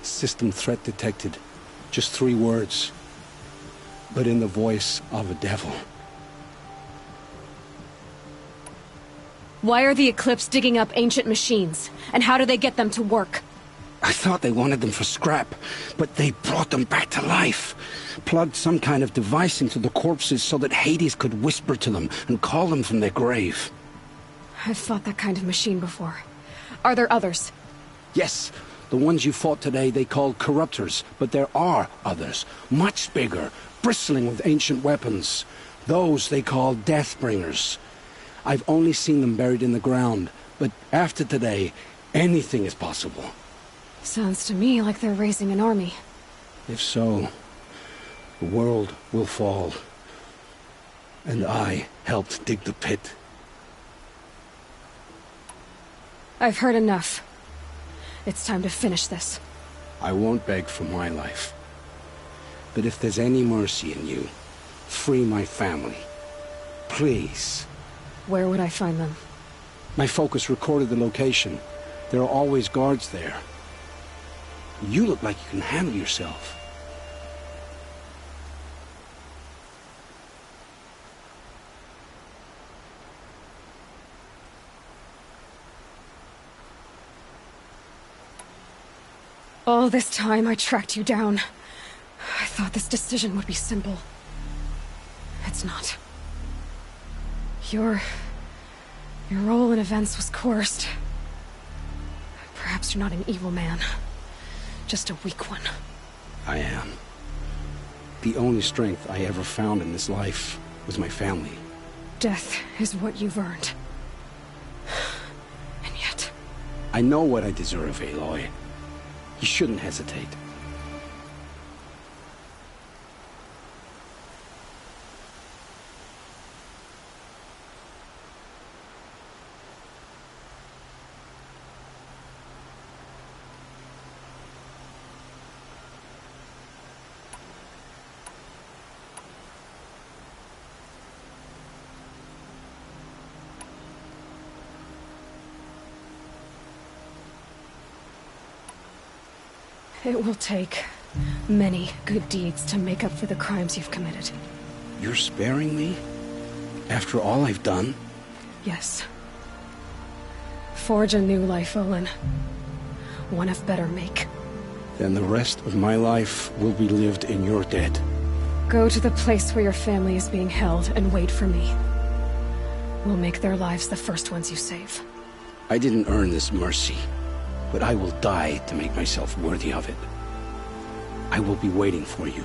System threat detected. Just 3 words. But in the voice of a devil. Why are the Eclipse digging up ancient machines? And how do they get them to work? I thought they wanted them for scrap, but they brought them back to life. Plugged some kind of device into the corpses so that Hades could whisper to them and call them from their grave. I've fought that kind of machine before. Are there others? Yes, the ones you fought today they called corruptors, but there are others, much bigger, bristling with ancient weapons. Those they call Deathbringers. I've only seen them buried in the ground, but after today, anything is possible. Sounds to me like they're raising an army. If so, the world will fall. And I helped dig the pit. I've heard enough. It's time to finish this. I won't beg for my life. But if there's any mercy in you, free my family. Please. Where would I find them? My focus recorded the location. There are always guards there. You look like you can handle yourself. All this time I tracked you down. I thought this decision would be simple. It's not. Your role in events was coerced. Perhaps you're not an evil man. Just a weak one. I am. The only strength I ever found in this life was my family. Death is what you've earned. And yet... I know what I deserve, Aloy. You shouldn't hesitate. It will take many good deeds to make up for the crimes you've committed. You're sparing me? After all I've done? Yes. Forge a new life, Olin. One of better make. Then the rest of my life will be lived in your debt. Go to the place where your family is being held and wait for me. We'll make their lives the first ones you save. I didn't earn this mercy, but I will die to make myself worthy of it. I will be waiting for you.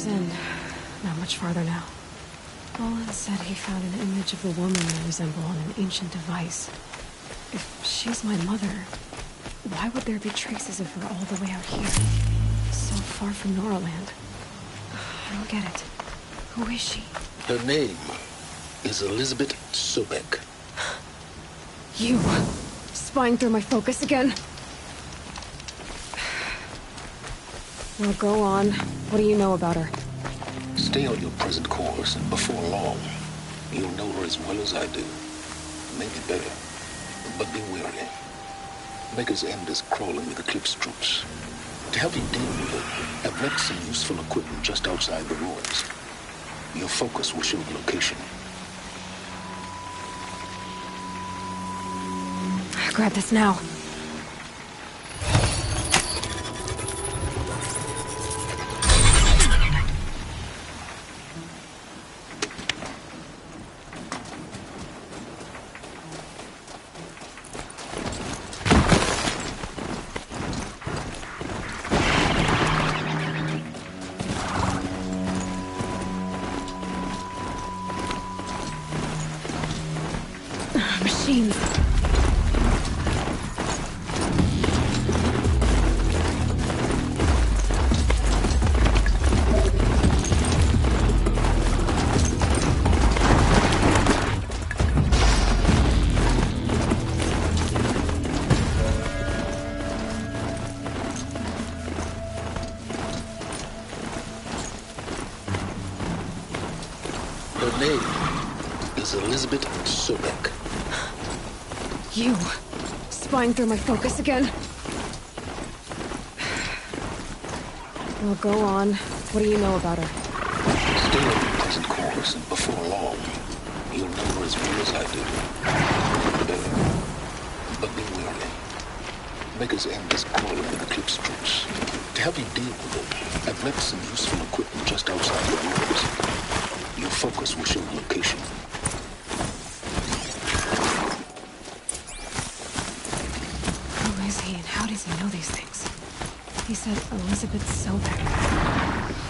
End. Not much farther now. Olin said he found an image of a woman they resemble on an ancient device. If she's my mother, why would there be traces of her all the way out here? So far from Noraland. I don't get it. Who is she? Her name is Elizabeth Sobek. You! Spying through my focus again? Well, go on. What do you know about her? Stay on your present course, and before long, you'll know her as well as I do. Maybe better, but be wary. Maker's End is crawling with Eclipse troops. To help you deal with it, I've left some useful equipment just outside the ruins. Your focus will show the location. Grab this now. Machines. Her name is Elizabeth Sobek. You. Spying through my focus again. Well, go on. What do you know about her? Stay on your present course, and before long, you'll know her as well as I do. Better. But be wary. Maker's End is crawling with Eclipse troops. To help you deal with them, I've left some useful equipment just outside the walls. Your focus will show the location. Who is he and how does he know these things? He said Elizabeth Sobek.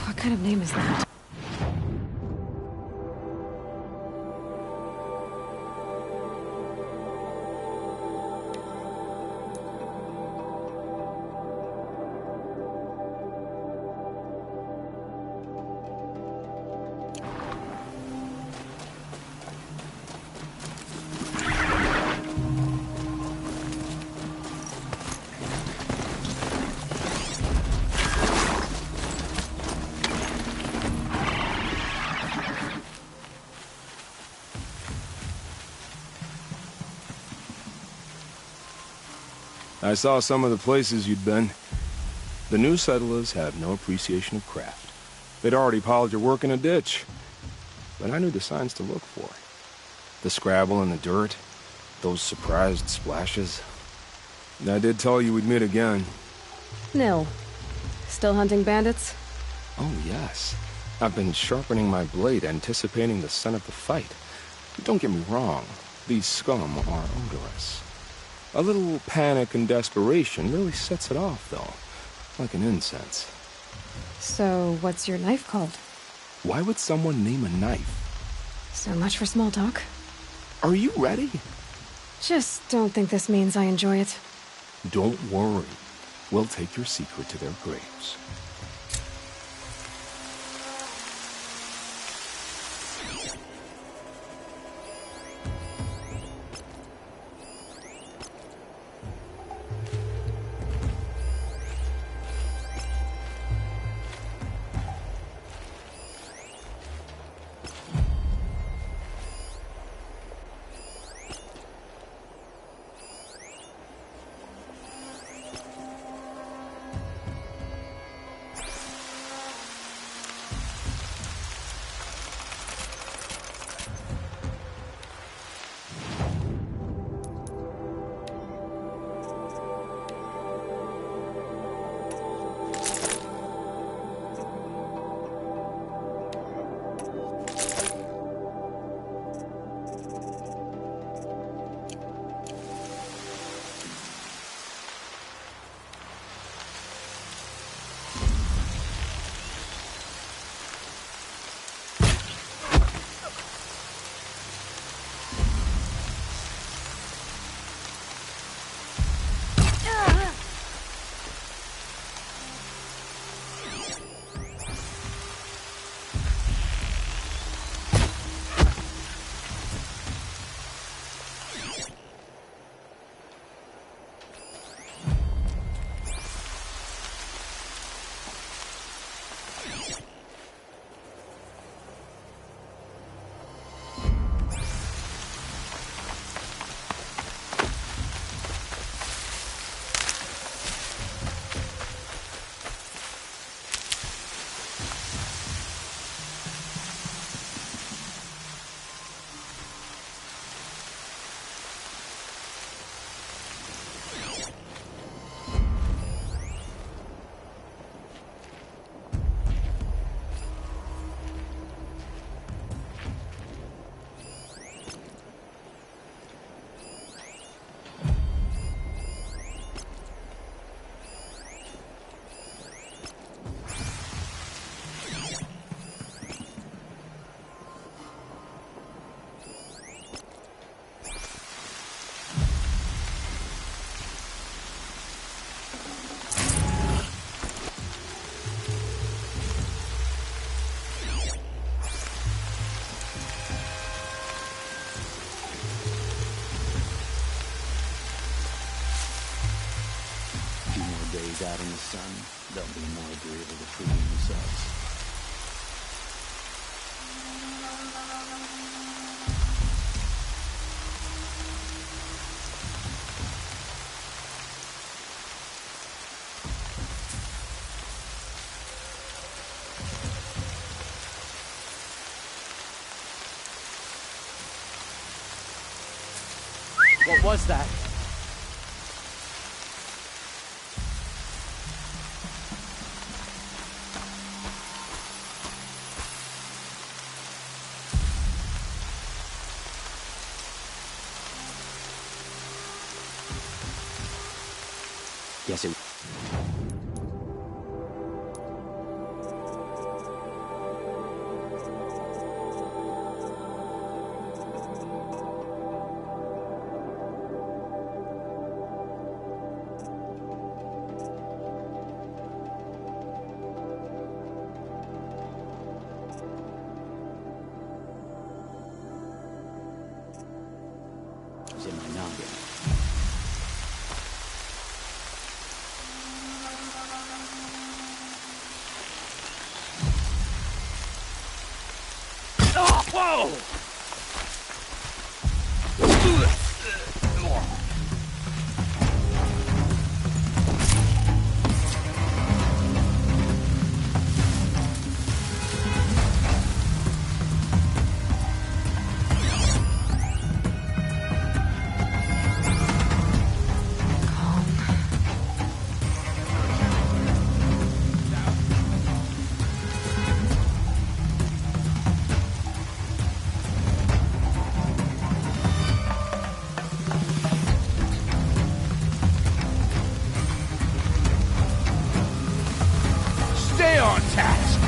What kind of name is that? I saw some of the places you'd been. The new settlers have no appreciation of craft. They'd already piled your work in a ditch. But I knew the signs to look for. The scrabble in the dirt, those surprised splashes. I did tell you we'd meet again. Nil. Still hunting bandits? Oh, yes. I've been sharpening my blade, anticipating the scent of the fight. Don't get me wrong, these scum are odorous. A little panic and desperation really sets it off, though. Like an incense. So, what's your knife called? Why would someone name a knife? So much for small talk. Are you ready? Just don't think this means I enjoy it. Don't worry. We'll take your secret to their graves. Out in the sun, they'll be more agreeable to proving themselves. What was that? Yes, it... was in my noggin. Whoa! Stay on task!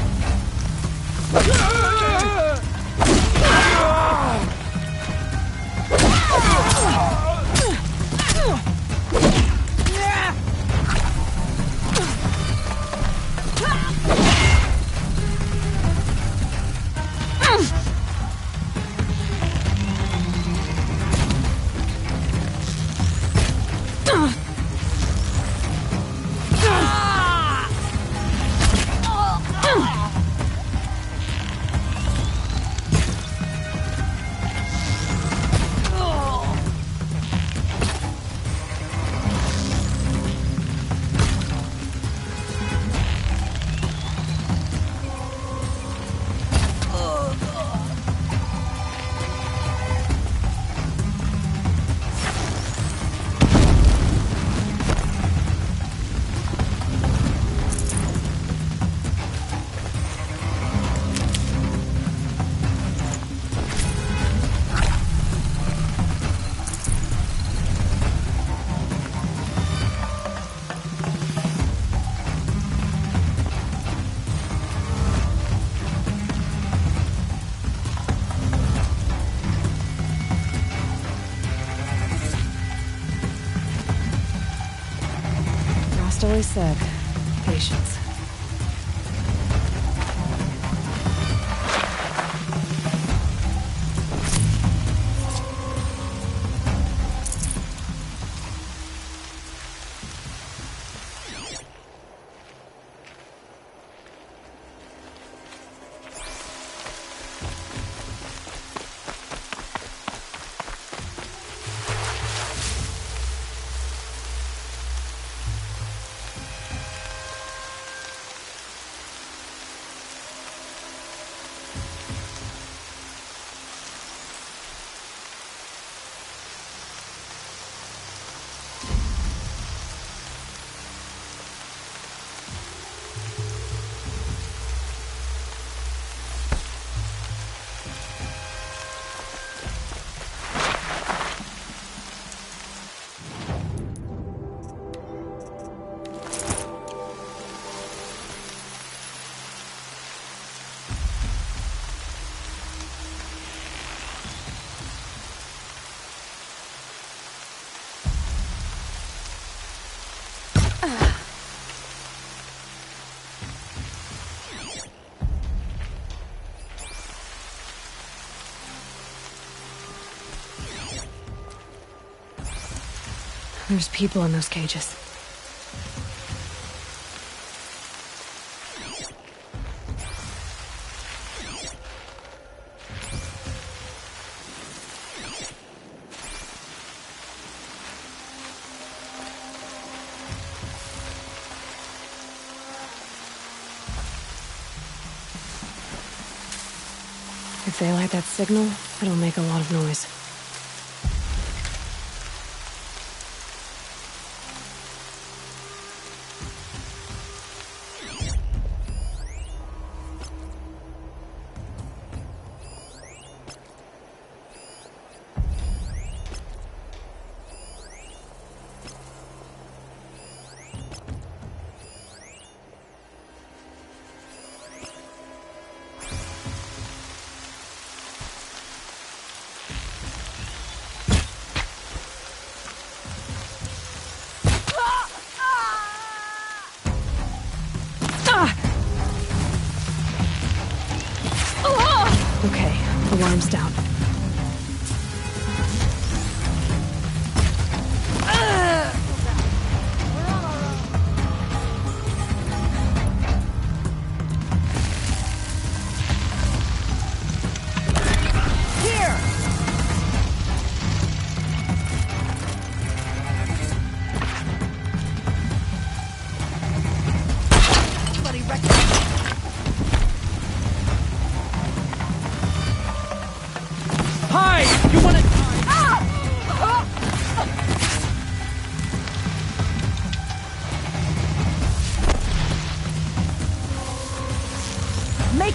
Rost always said, patience. There's people in those cages. If they light that signal, it'll make a lot of noise.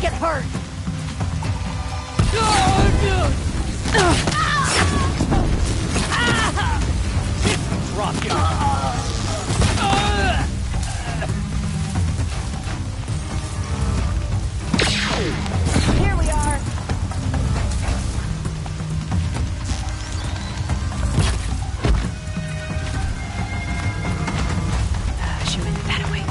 get hurt! Drop you! Here we are! Shooting that away.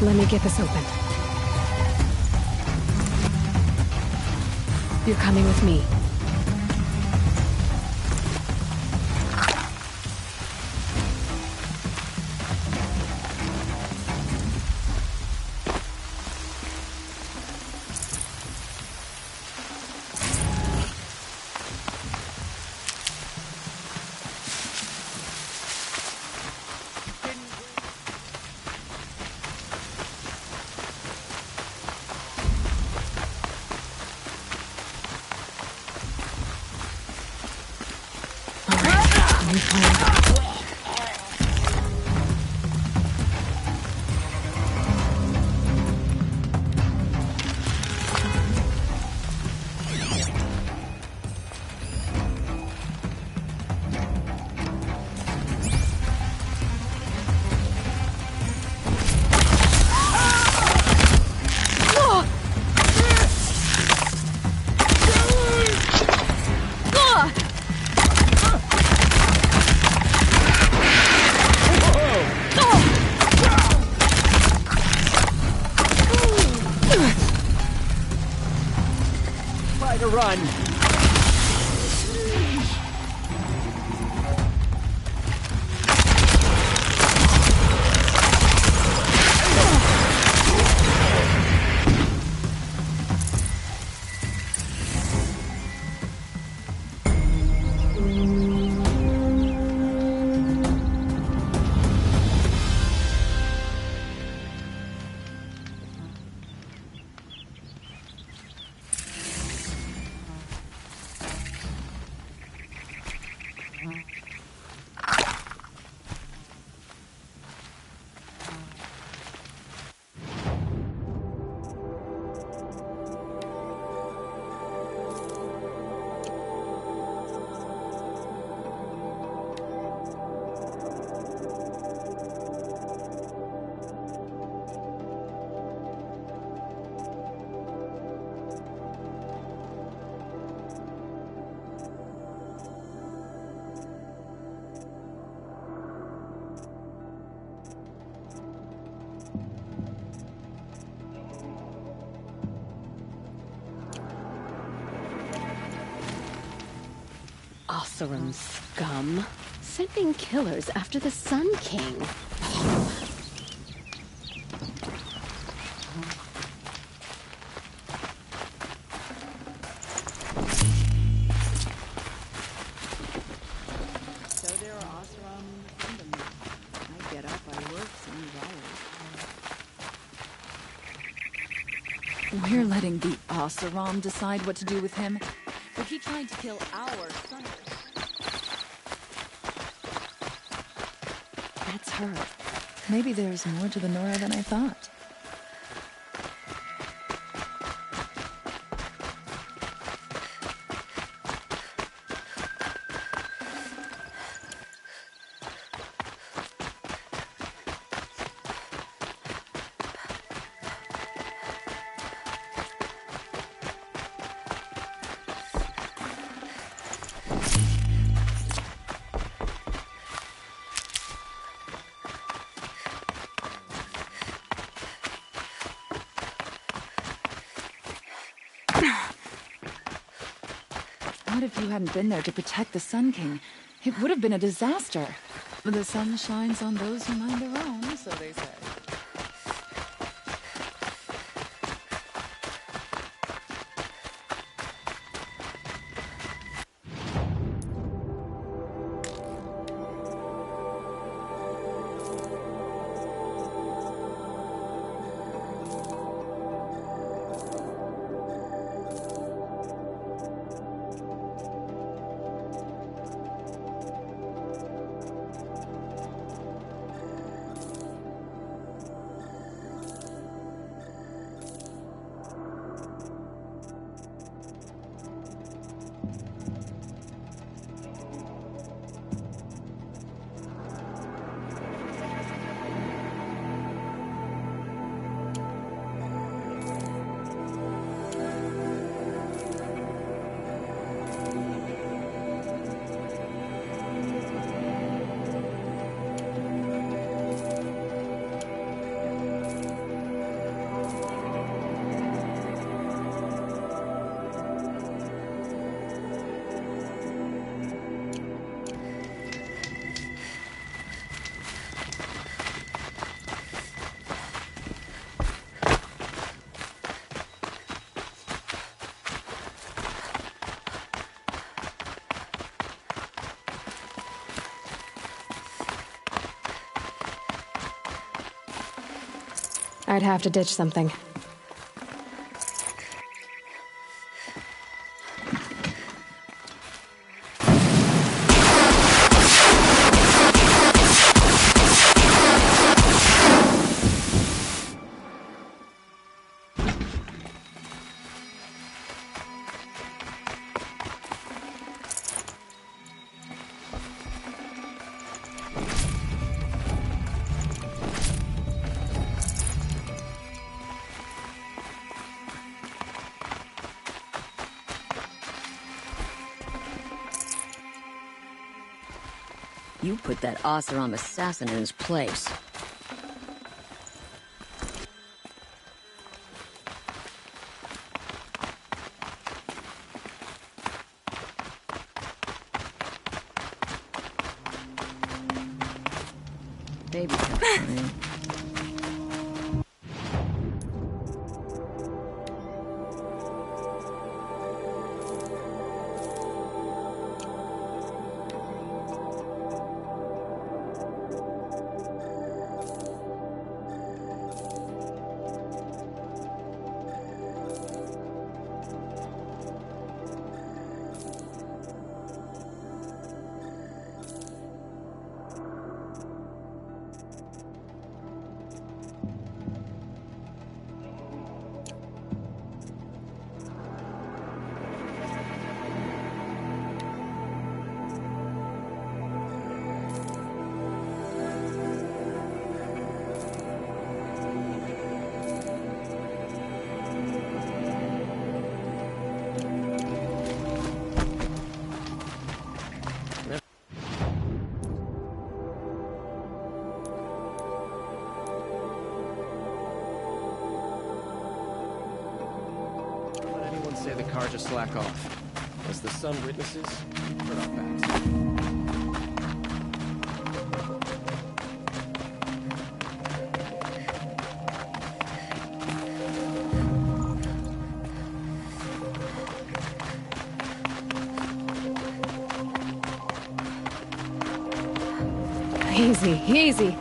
Let me get this open. You're coming with me. Try to run! Oseram scum. Sending killers after the Sun King. So there are Oseram in the kingdom. I get up, I work, some hours. We're letting the Oseram decide what to do with him. But he tried to kill our son. That's her. Maybe there's more to the Nora than I thought. What if you hadn't been there to protect the Sun King? It would have been a disaster. The sun shines on those who mind their own, so they say. I'd have to ditch something. You put that Oseram assassin in his place. Baby, fine. Say the Carja slack off. As the sun witnesses, turn our backs. Easy, easy.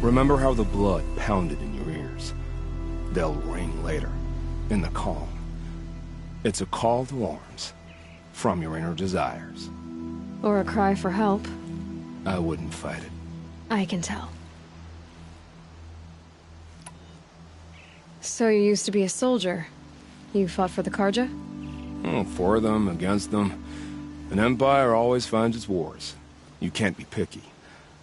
Remember how the blood pounded in your ears? They'll ring later, in the calm. It's a call to arms, from your inner desires. Or a cry for help. I wouldn't fight it. I can tell. So you used to be a soldier. You fought for the Carja? Oh, for them, against them. An empire always finds its wars. You can't be picky.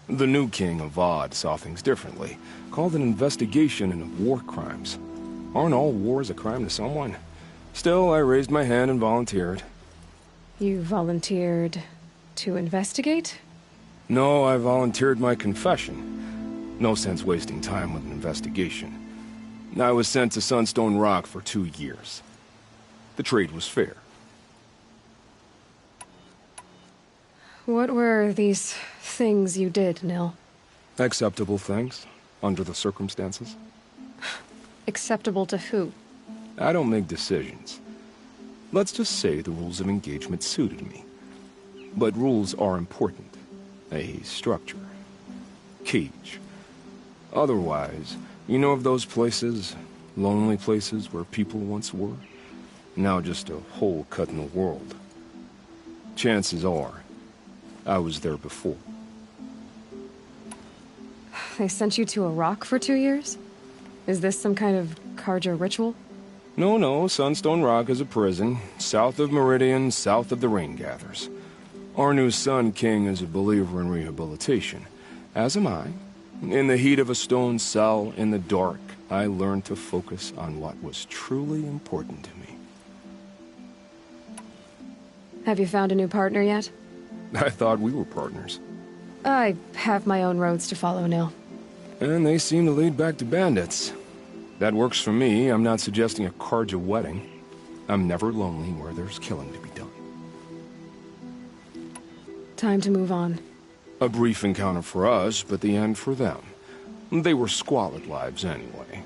The new king, Avad, saw things differently. Called an investigation into war crimes. Aren't all wars a crime to someone? Still, I raised my hand and volunteered. You volunteered to investigate? No, I volunteered my confession. No sense wasting time with an investigation. I was sent to Sunstone Rock for 2 years. The trade was fair. What were these things you did, Nil? Acceptable things, under the circumstances. Acceptable to who? I don't make decisions. Let's just say the rules of engagement suited me. But rules are important. A structure. Cage. Otherwise, you know of those places, lonely places where people once were? Now just a hole cut in the world. Chances are, I was there before. They sent you to a rock for 2 years? Is this some kind of Carja ritual? No, Sunstone Rock is a prison, south of Meridian, south of the Rain Gathers. Our new Sun King is a believer in rehabilitation, as am I. In the heat of a stone cell, in the dark, I learned to focus on what was truly important to me. Have you found a new partner yet? I thought we were partners. I have my own roads to follow, Nil. And they seem to lead back to bandits. That works for me. I'm not suggesting a Carja wedding. I'm never lonely where there's killing to be done. Time to move on. A brief encounter for us, but the end for them. They were squalid lives anyway.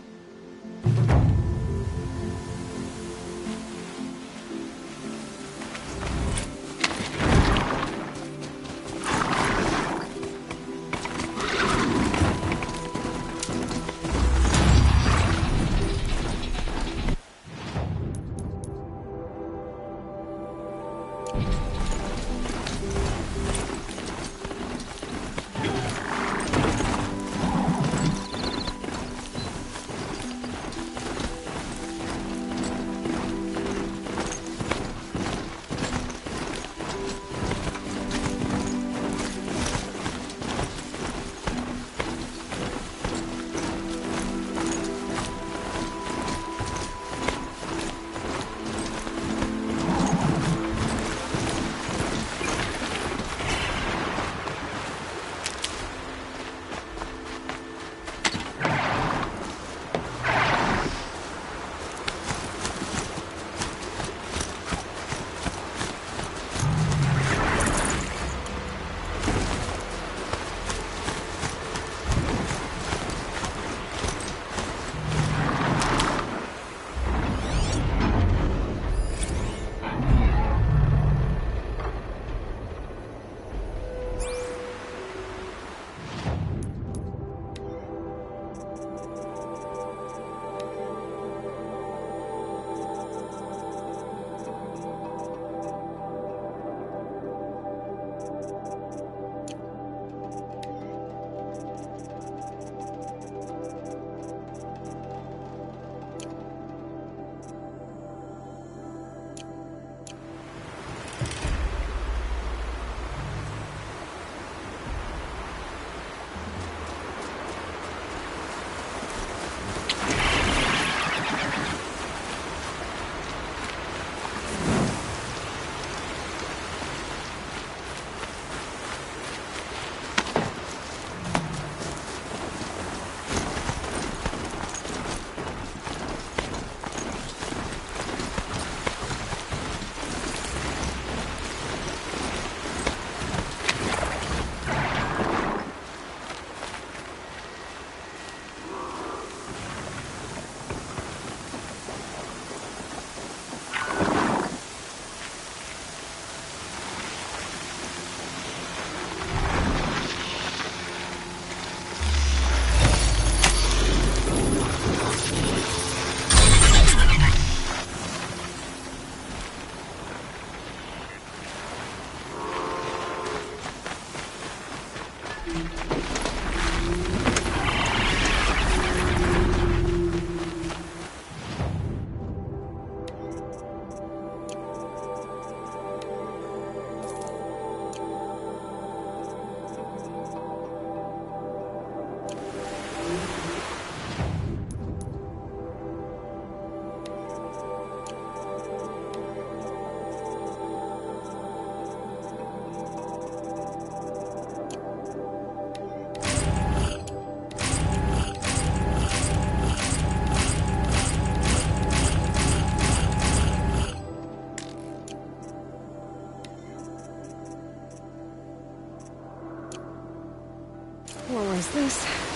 What's this?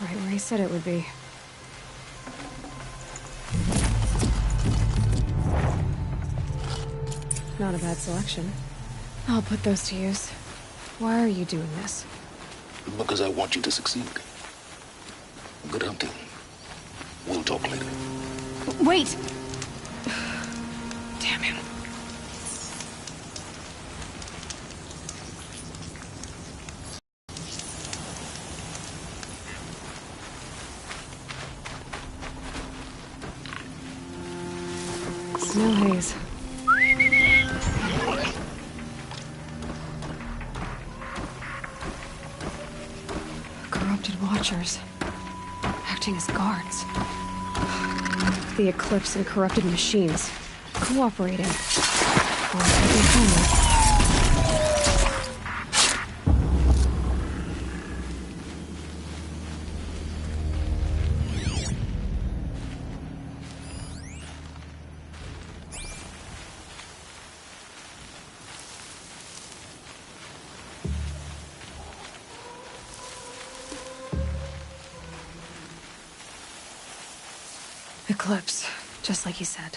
Right where he said it would be. Not a bad selection. I'll put those to use. Why are you doing this? Because I want you to succeed. Good hunting. We'll talk later. Wait! Damn him. Smell haze. Corrupted watchers. Acting as guards. The Eclipse and corrupted machines. Cooperating. Or taking homework. Eclipse, just like he said.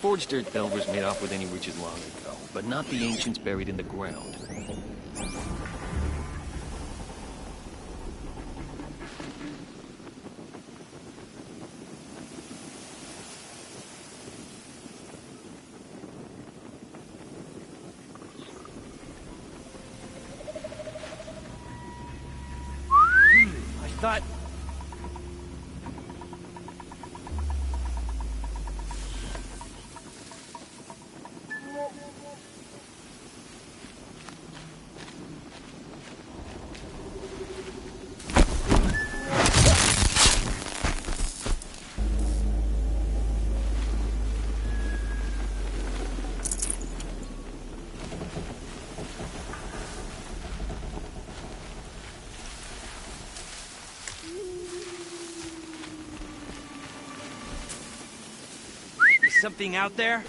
Forged dirt delvers made off with any riches long ago, but not the ancients buried in the ground. I thought... Something out there?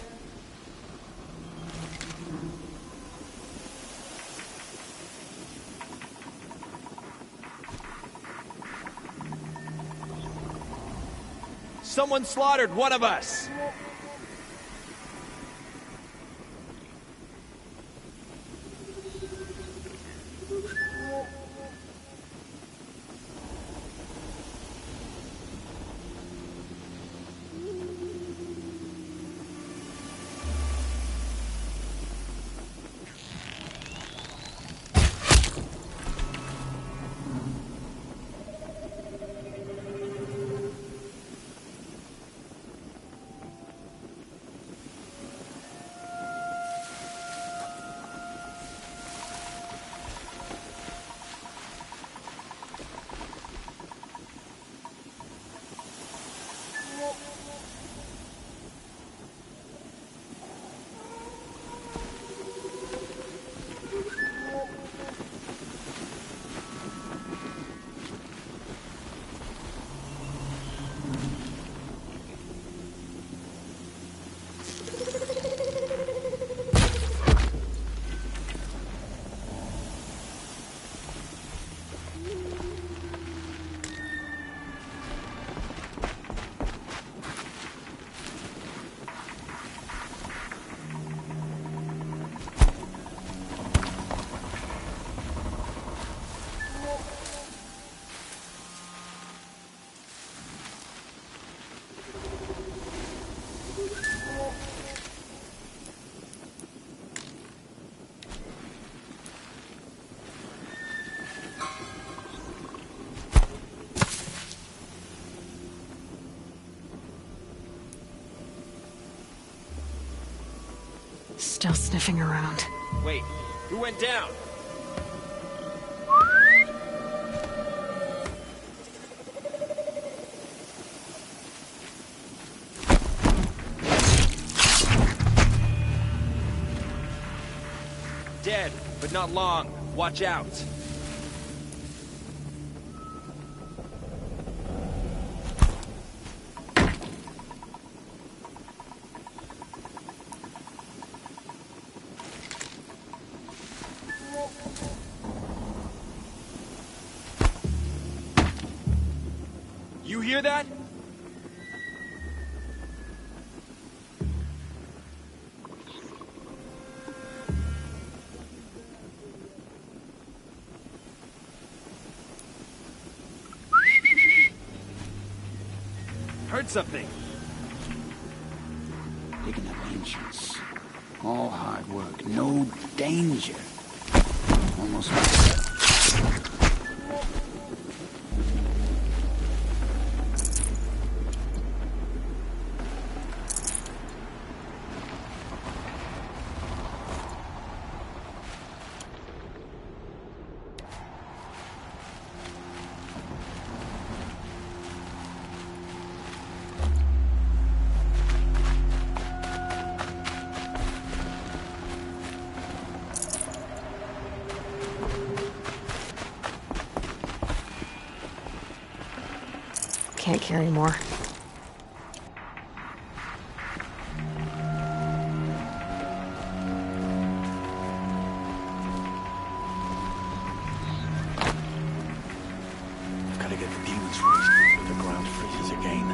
Someone slaughtered one of us! still sniffing around. Wait, who went down? Dead, but not long. Watch out. You hear that? Heard something. Digging up ancients. All hard work, no danger. Almost. Can't carry more. Gotta get the demons raised before the ground freezes again.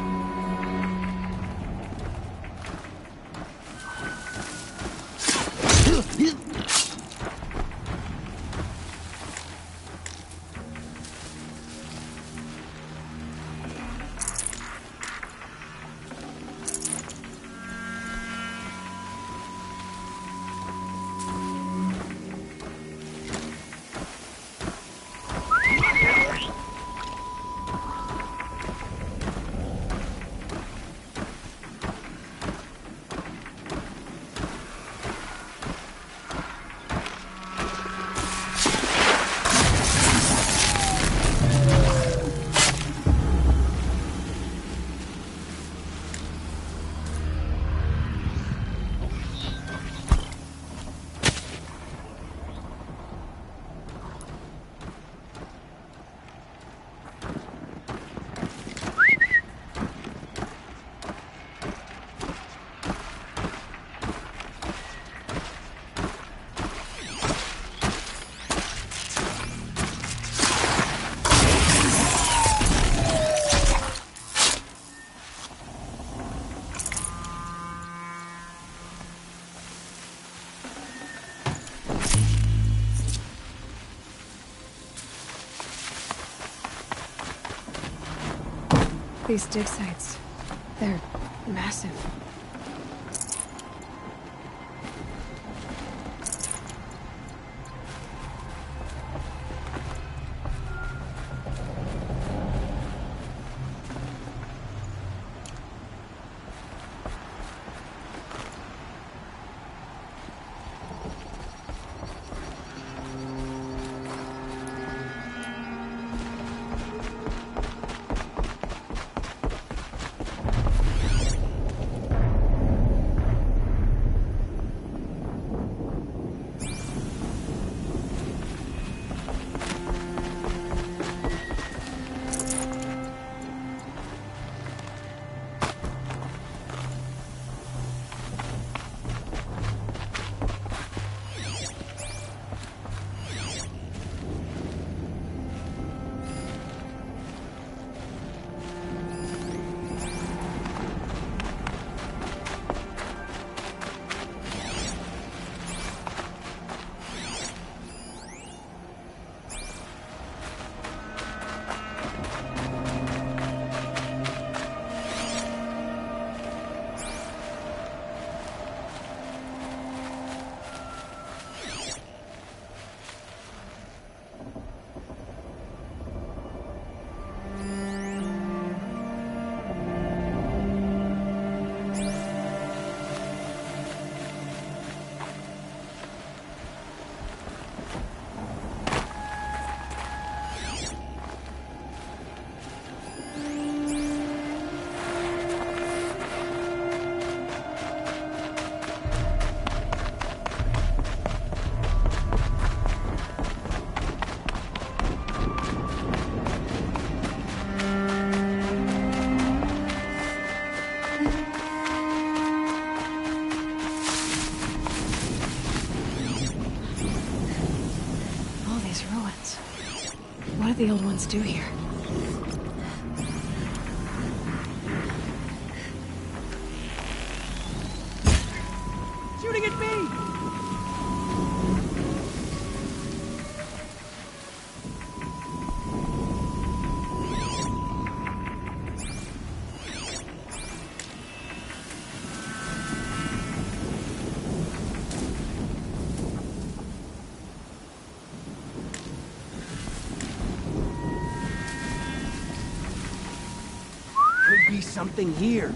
These dig sites, they're massive. these ruins. What did the old ones do here? Shooting at me! Could be something here.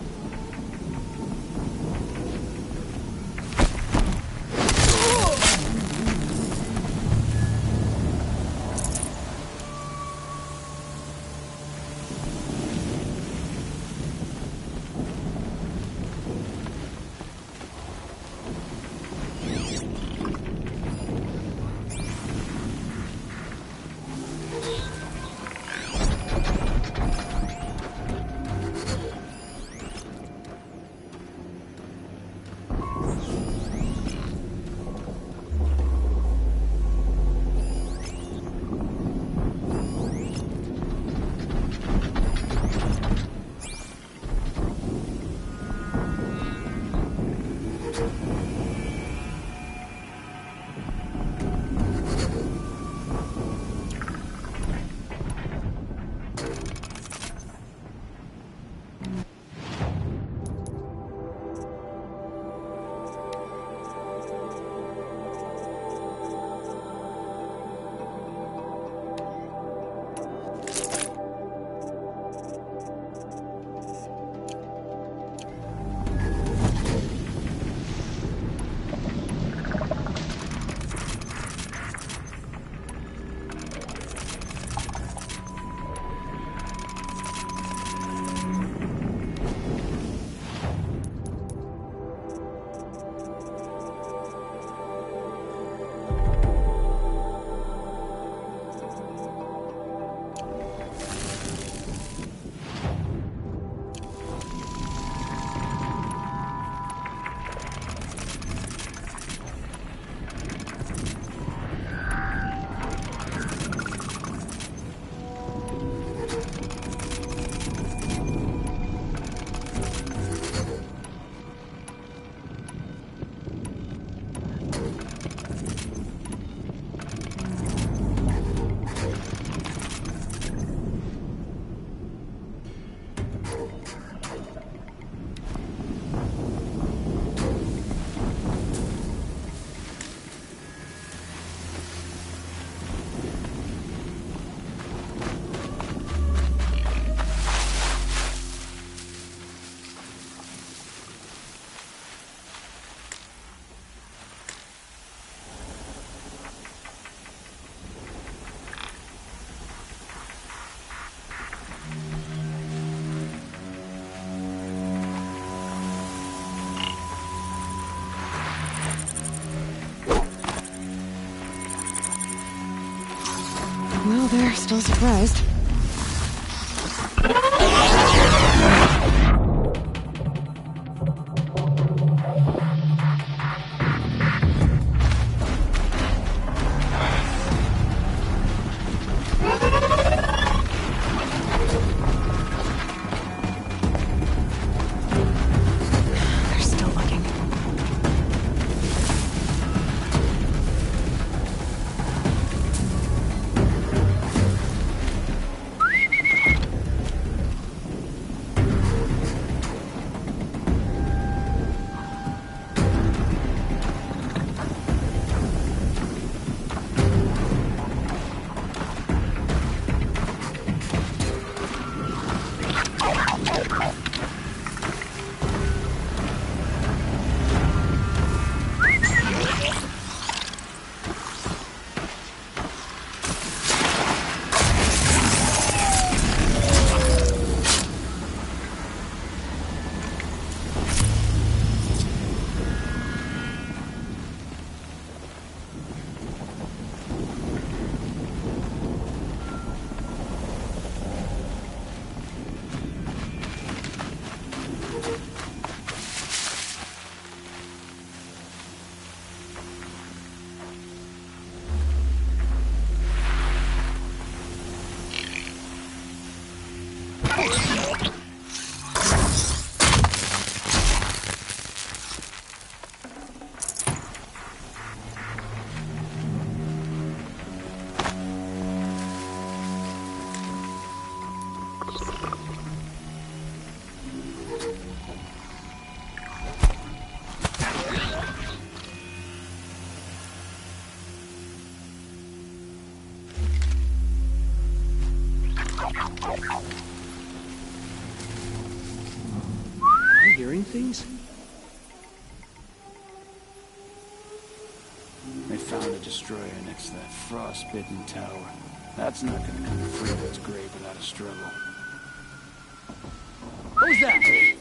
Well, they're still surprised. They're still looking. Hearing things? They found a destroyer next to that frostbitten tower. That's not gonna come free of its grave without a struggle. Who's that?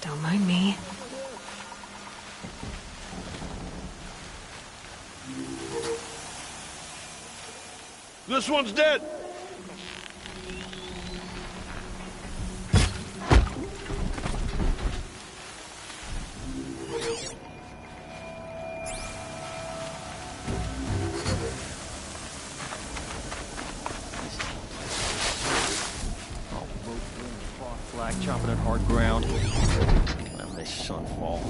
Don't mind me. This one's dead. Flag chopping at hard ground. Let this sun fall.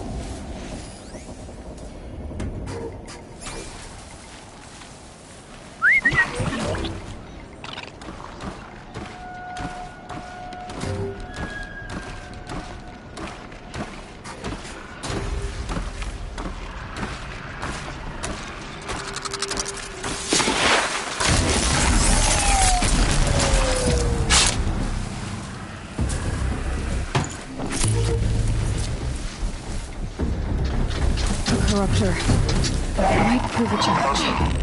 Corruptor. That might prove a challenge.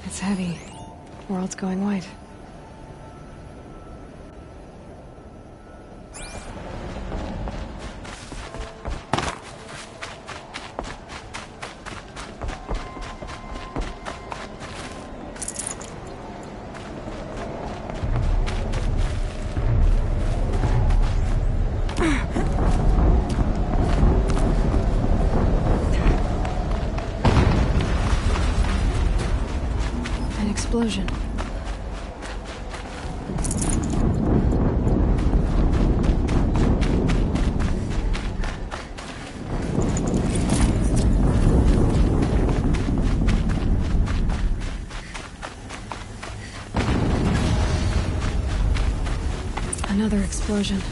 It's heavy. World's going white. Explosion. Another explosion.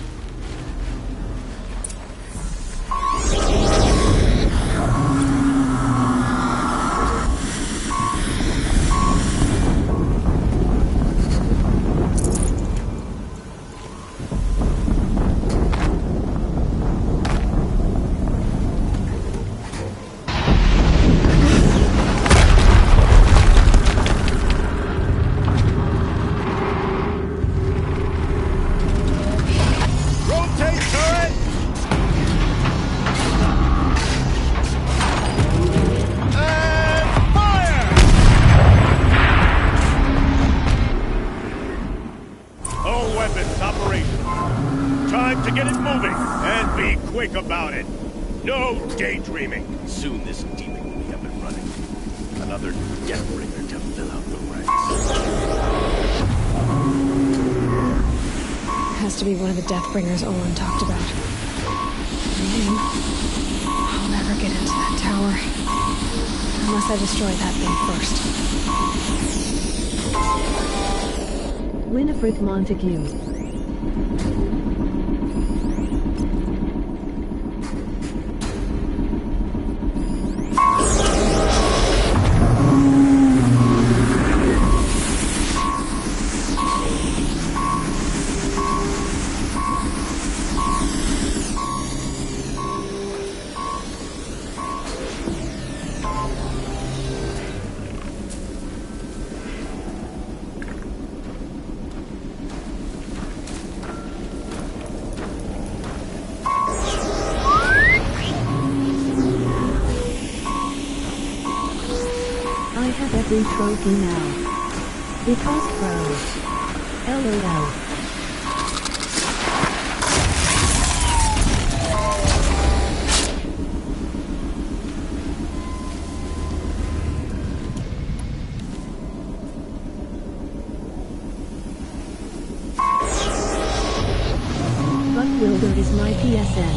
About it. No daydreaming. Soon this demon will be up and running. Another Deathbringer to fill out the ranks. Has to be one of the Deathbringers Olin talked about. I'll never get into that tower. Unless I destroy that thing first. Winifred Montague. Every trophy now. Because pros. LOL. Buck Wilder is my PSN.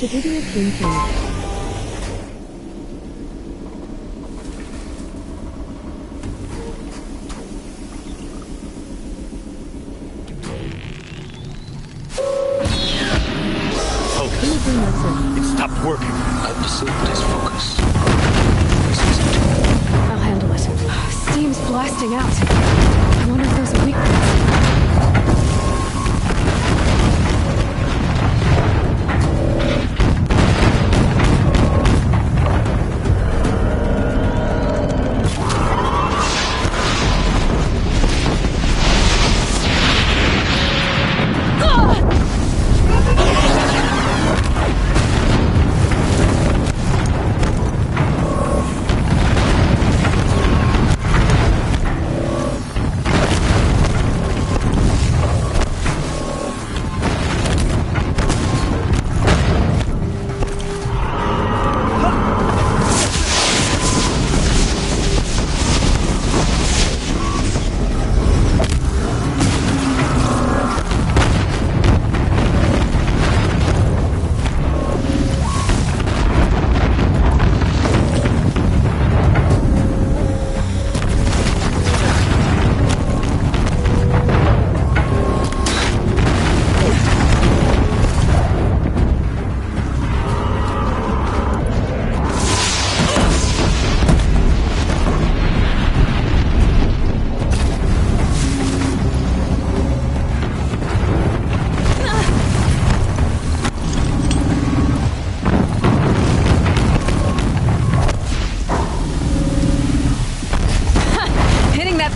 Didier Kincaid. It stopped working. I've disabled his focus. I'll handle it. Steam's blasting out. I wonder if there's a weakness.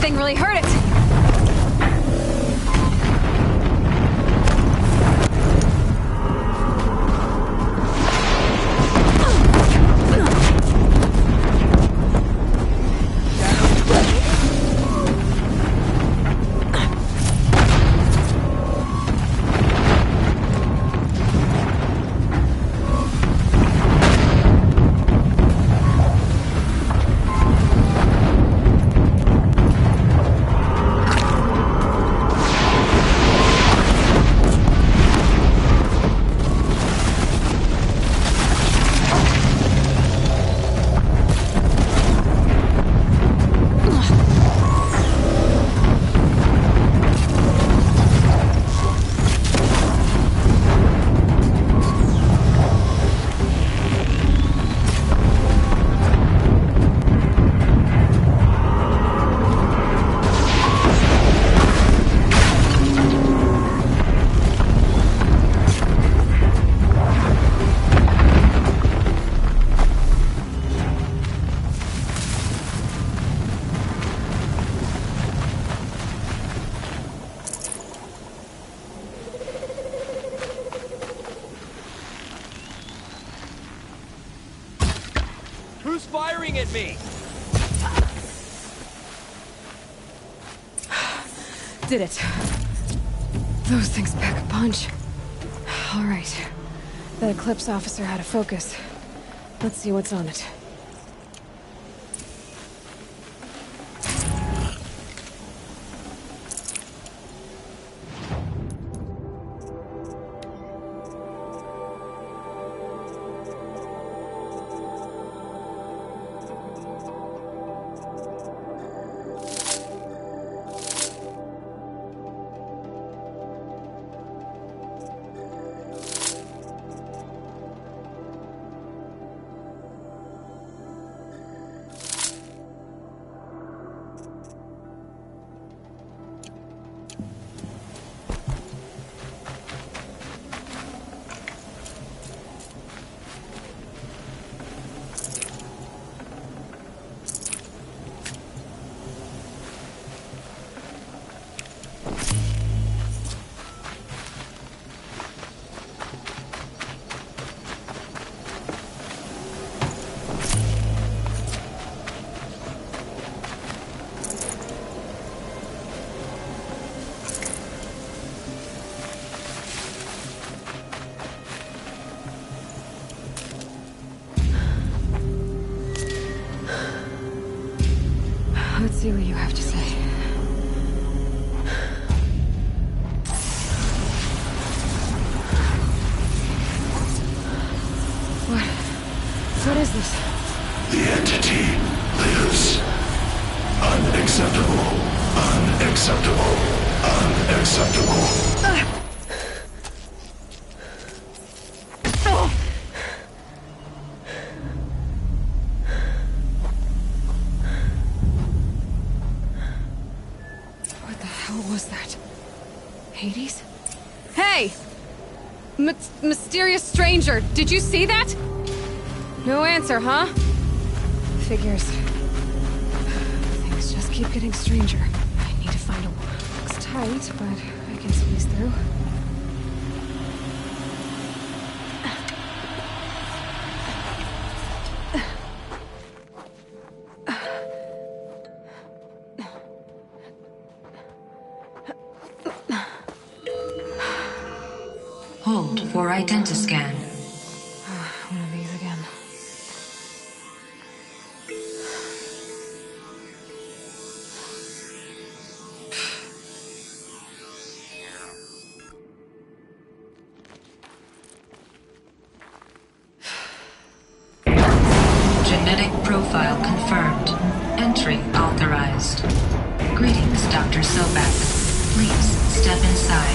thing really hurt it! Who's firing at me? Did it. Those things pack a punch. All right. That Eclipse officer had a focus. Let's see what's on it. Let's see what you have to say. What is this? The entity lives. Unacceptable. Unacceptable. Unacceptable. What the hell was that? Hades? Hey! Mysterious stranger, did you see that? No answer, huh? Figures. Things just keep getting stranger. I need to find a wall. Looks tight, but I can squeeze through. Hold for identiscan. One of these again. Genetic profile confirmed. Entry authorized. Greetings, Dr. Sobek. Please step inside.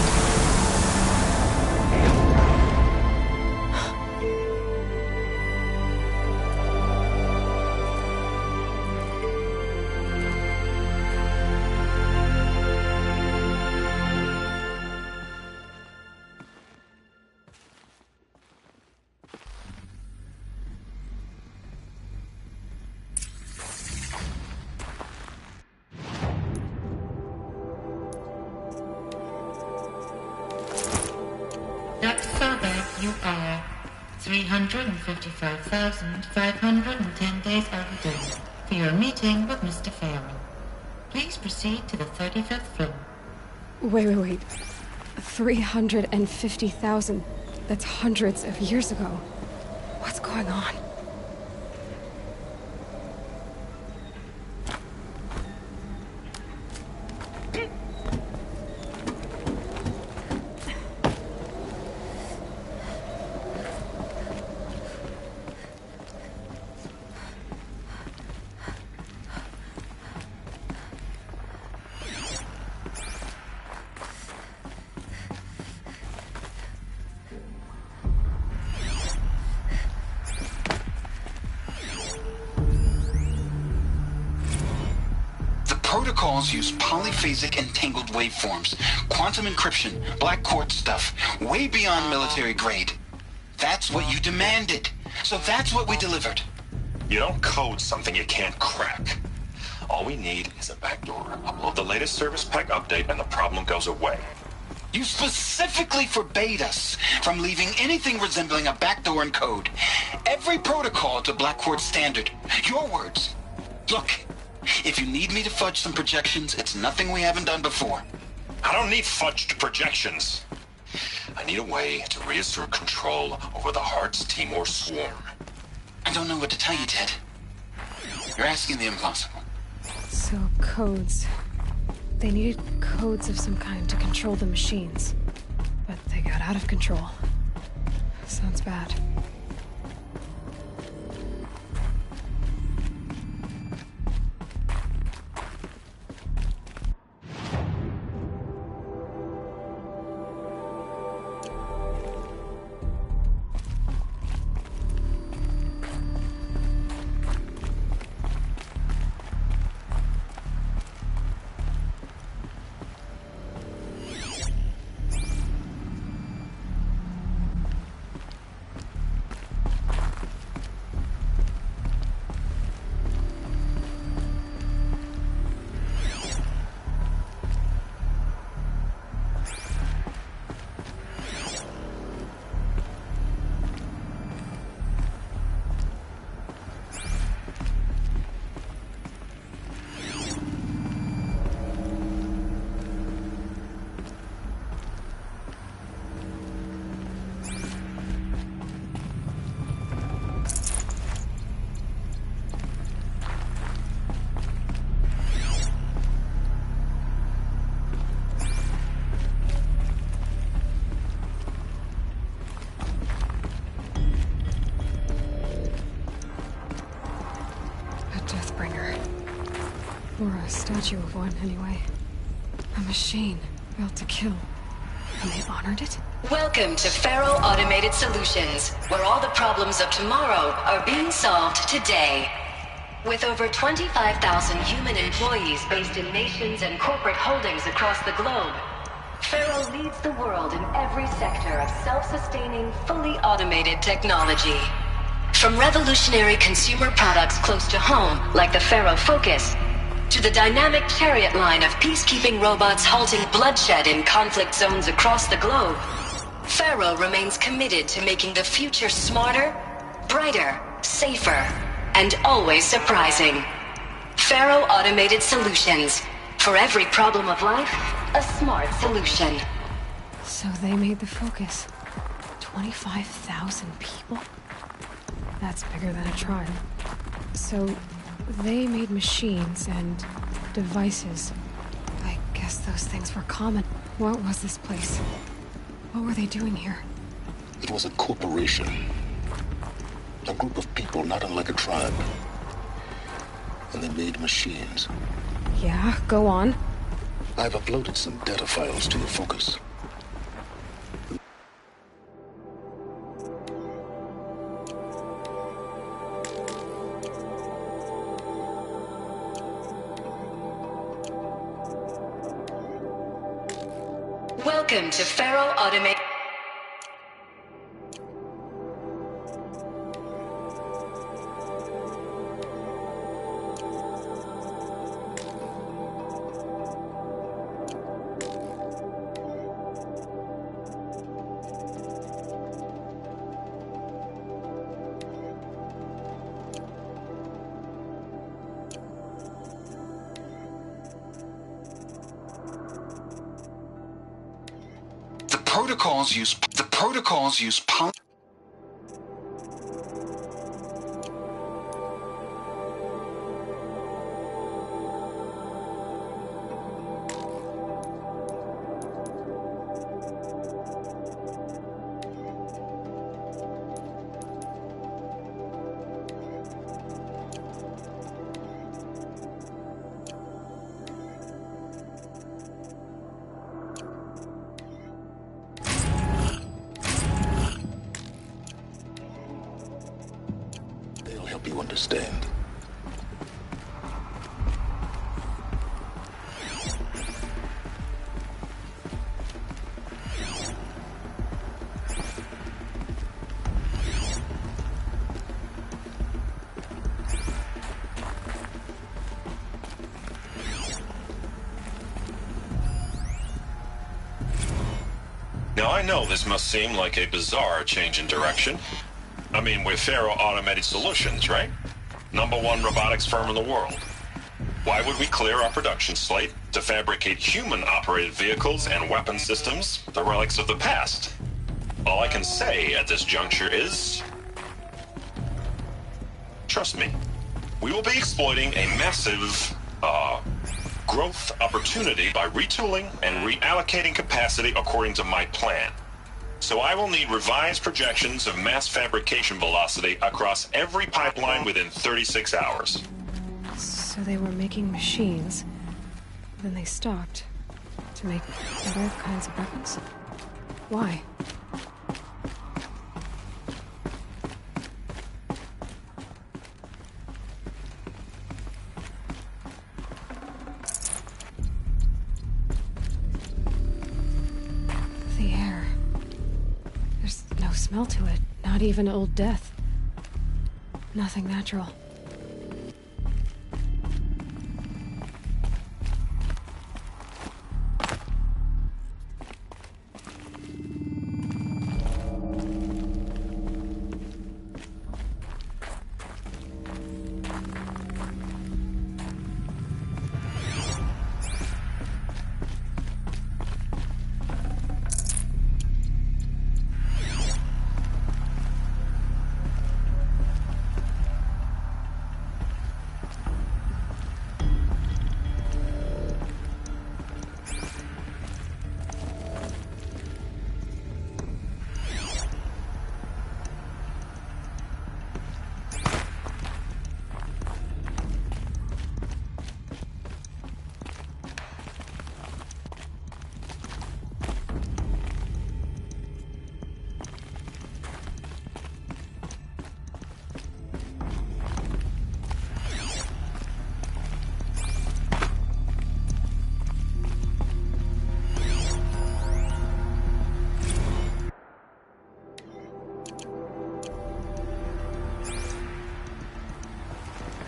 Dr. Sobek, you are 355,510 days overdue for your meeting with Mr. Farrell. Please proceed to the 35th floor. Wait. 350,000. That's hundreds of years ago. What's going on? Protocols use polyphasic entangled waveforms, quantum encryption, black quartz stuff, way beyond military grade. That's what you demanded. So that's what we delivered. You don't code something you can't crack. All we need is a backdoor. Upload the latest service pack update and the problem goes away. You specifically forbade us from leaving anything resembling a backdoor in code. Every protocol to Black Quartz standard. Your words. Look. If you need me to fudge some projections, it's nothing we haven't done before. I don't need fudged projections. I need a way to reassert control over the Heart's Timor swarm. I don't know what to tell you, Ted. You're asking the impossible. So, codes. They needed codes of some kind to control the machines. But they got out of control. Sounds bad. Or a statue of one, anyway. A machine built to kill. And they honored it? Welcome to Faro Automated Solutions, where all the problems of tomorrow are being solved today. With over 25,000 human employees based in nations and corporate holdings across the globe, Faro leads the world in every sector of self-sustaining, fully automated technology. From revolutionary consumer products close to home, like the Faro Focus, to the dynamic Chariot line of peacekeeping robots halting bloodshed in conflict zones across the globe, Faro remains committed to making the future smarter, brighter, safer, and always surprising. Faro Automated Solutions. For every problem of life, a smart solution. So they made the Focus. 25,000 people? That's bigger than a tribe. So they made machines and devices. I guess those things were common. What was this place? What were they doing here? It was a corporation. A group of people not unlike a tribe. And they made machines. Yeah, go on. I've uploaded some data files to your Focus. Welcome to Faro Automated. protocols use They'll help you understand. Now, I know this must seem like a bizarre change in direction. I mean, we're Faro Automated Solutions, right? #1 robotics firm in the world. Why would we clear our production slate to fabricate human-operated vehicles and weapon systems, the relics of the past? All I can say at this juncture is... trust me, we will be exploiting a massive, growth opportunity by retooling and reallocating capacity according to my plan. So I will need revised projections of mass fabrication velocity across every pipeline within 36 hours. So they were making machines, then they stopped to make other kinds of weapons? Why? The air. There's no smell to it, not even old death. Nothing natural.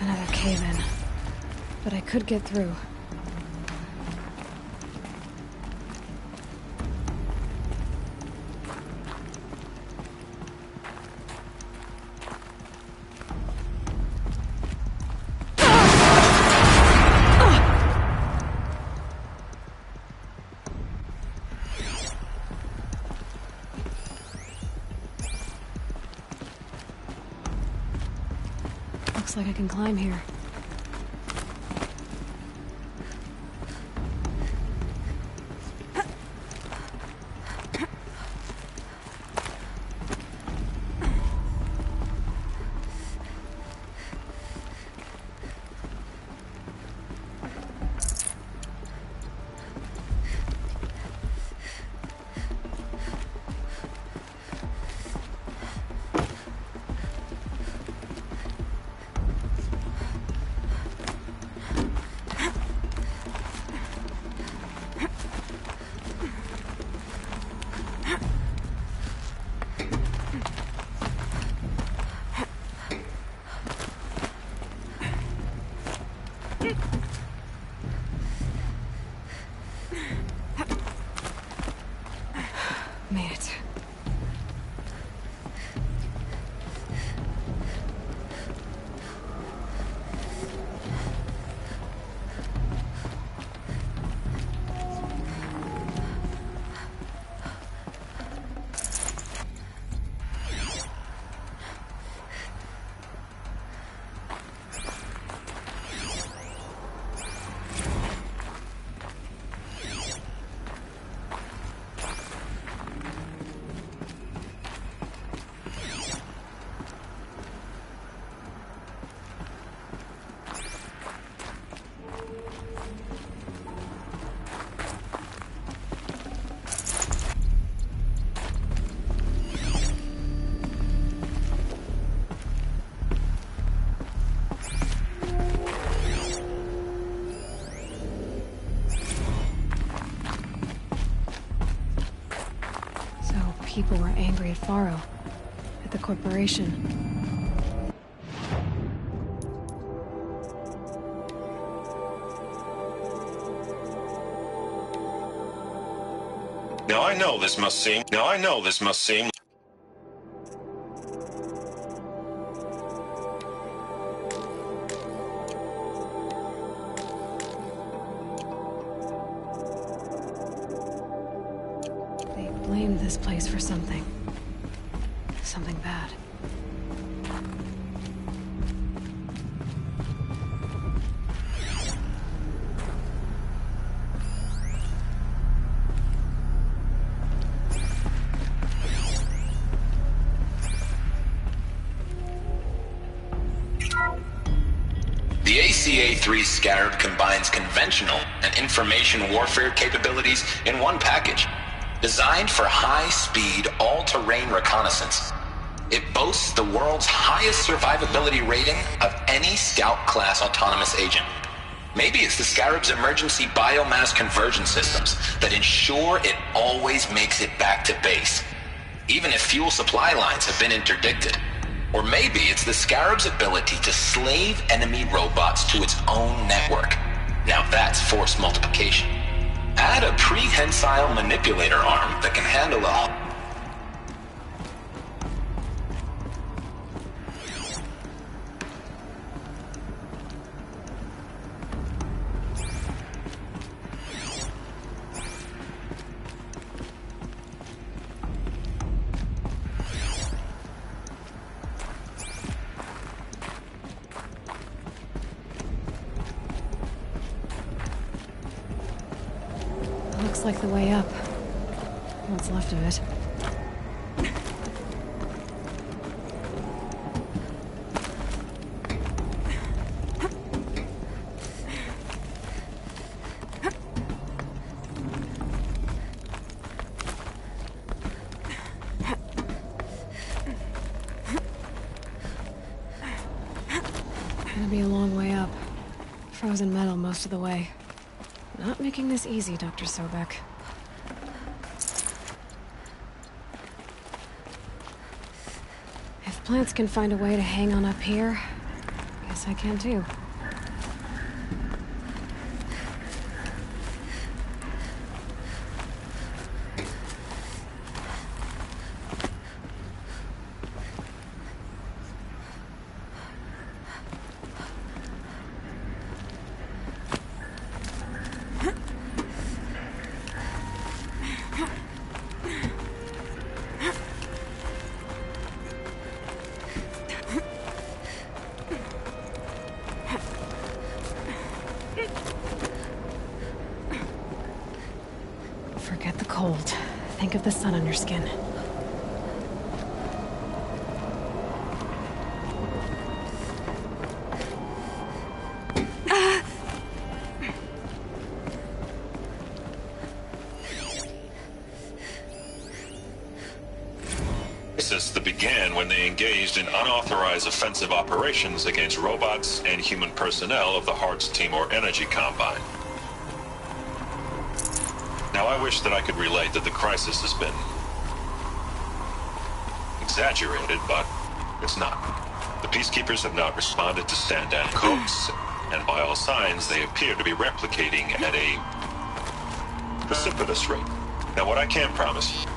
Another cave-in. But I could get through. Looks like I can climb here. people were angry at Faro, at the corporation. Now I know this must seem. They blamed this place for something. Something bad. The ACA-3 Scarab combines conventional and information warfare capabilities in one package. Designed for high-speed, all-terrain reconnaissance. It boasts the world's highest survivability rating of any Scout-class autonomous agent. Maybe it's the Scarab's emergency biomass conversion systems that ensure it always makes it back to base, even if fuel supply lines have been interdicted. Or maybe it's the Scarab's ability to slave enemy robots to its own network. Now that's force multiplication. Add a prehensile manipulator arm that can handle a... Looks like the way up. What's left of it. Gonna be a long way up. Frozen metal most of the way. Not making this easy, Dr. Sobek. If plants can find a way to hang on up here, I guess I can too. Forget the cold. Think of the sun on your skin. That began when they engaged in unauthorized offensive operations against robots and human personnel of the Hearts Timor Energy Combine. Now, I wish that I could relate that the crisis has been exaggerated, but it's not. The Peacekeepers have not responded to stand-down codes, and by all signs, they appear to be replicating at a precipitous rate. Now, what I can promise you,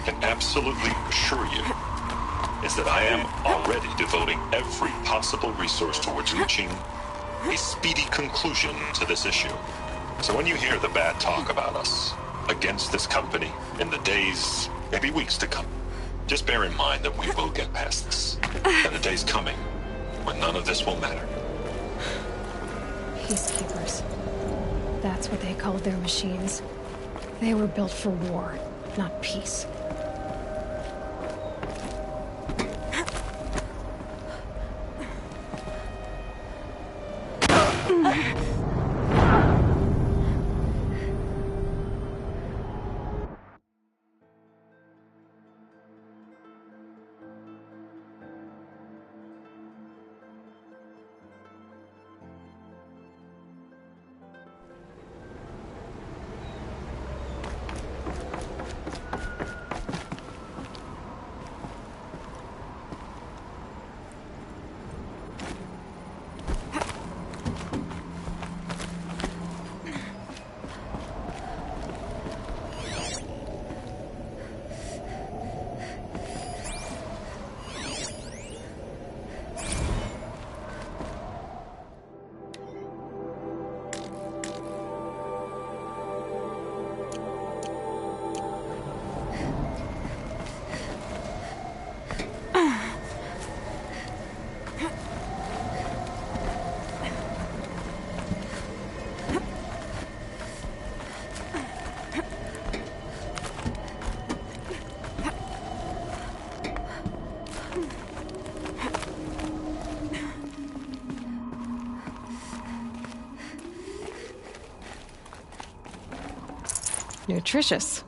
can absolutely assure you, is that I am already devoting every possible resource towards reaching a speedy conclusion to this issue. So when you hear the bad talk about us against this company in the days, maybe weeks to come, just bear in mind that we will get past this. And the day's coming when none of this will matter. Peacekeepers. That's what they called their machines. They were built for war, not peace. nutritious.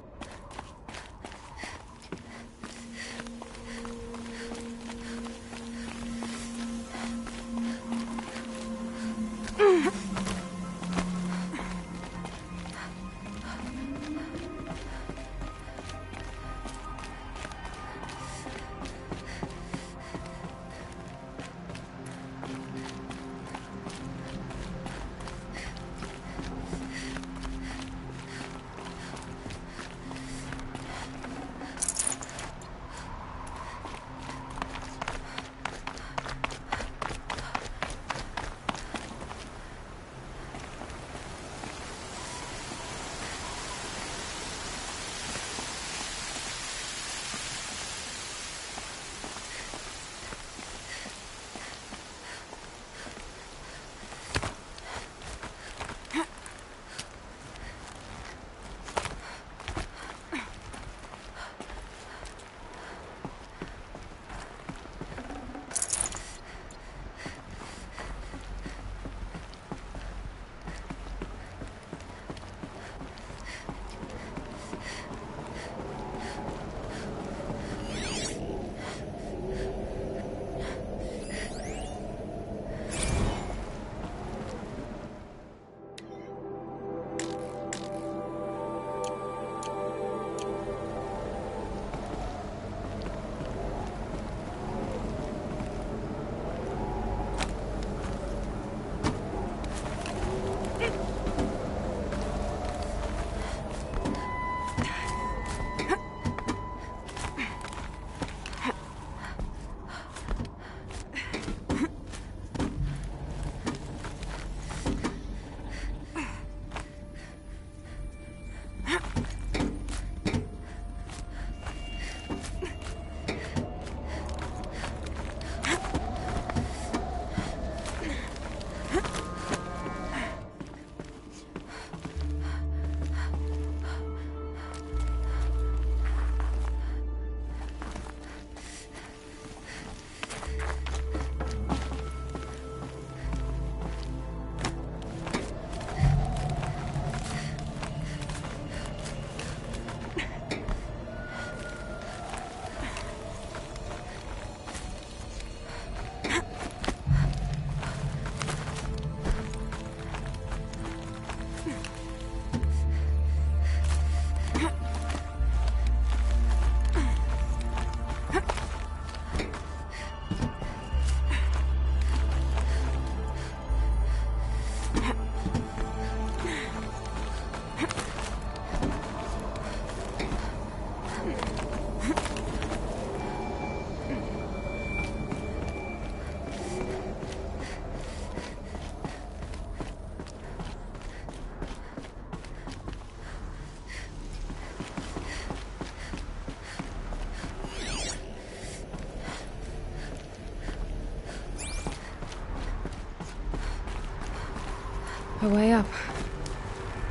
A way up.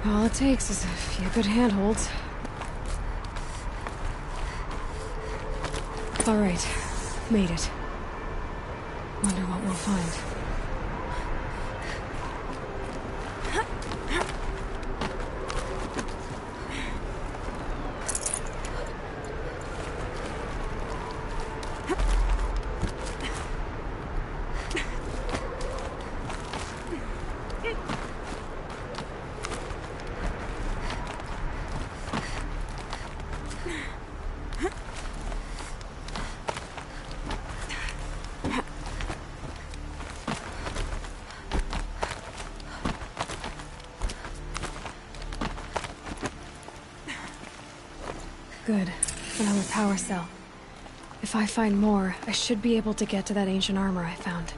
All it takes is a few good handholds. All right, made it. Wonder what we'll find. Good. Another power cell. If I find more, I should be able to get to that ancient armor I found.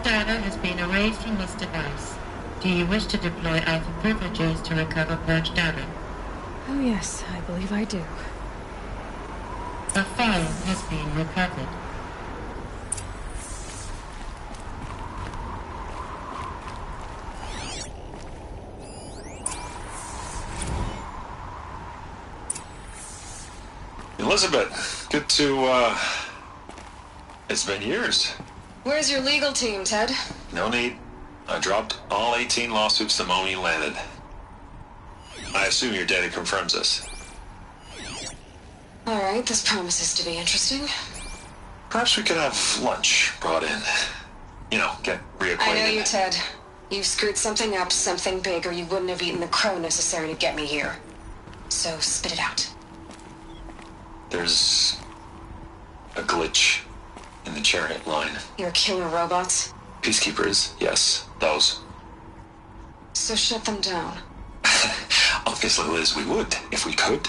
data has been erased from this device. Do you wish to deploy Alpha privileges to recover purged data? Oh yes, I believe I do. The file has been recovered. Elizabeth, good to, it's been years. Where's your legal team, Ted? No need. I dropped all 18 lawsuits the moment you landed. I assume your data confirms this. Alright, this promises to be interesting. Perhaps we could have lunch brought in. You know, get reacquainted. I know you, Ted. You've screwed something up, something big, or you wouldn't have eaten the crow necessary to get me here. So, spit it out. There's a glitch in the chariot line. Your killer robots? Peacekeepers, yes, those. So shut them down. Obviously, Liz, we would, if we could.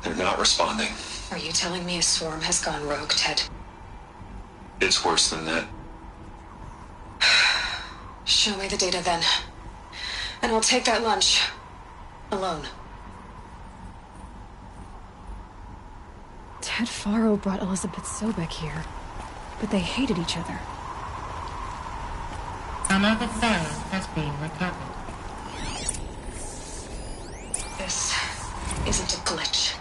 They're not responding. Are you telling me a swarm has gone rogue, Ted? It's worse than that. Show me the data then. And I'll take that lunch. Alone. Ted Faro brought Elizabeth Sobek here, but they hated each other. Another file has been recovered. This isn't a glitch.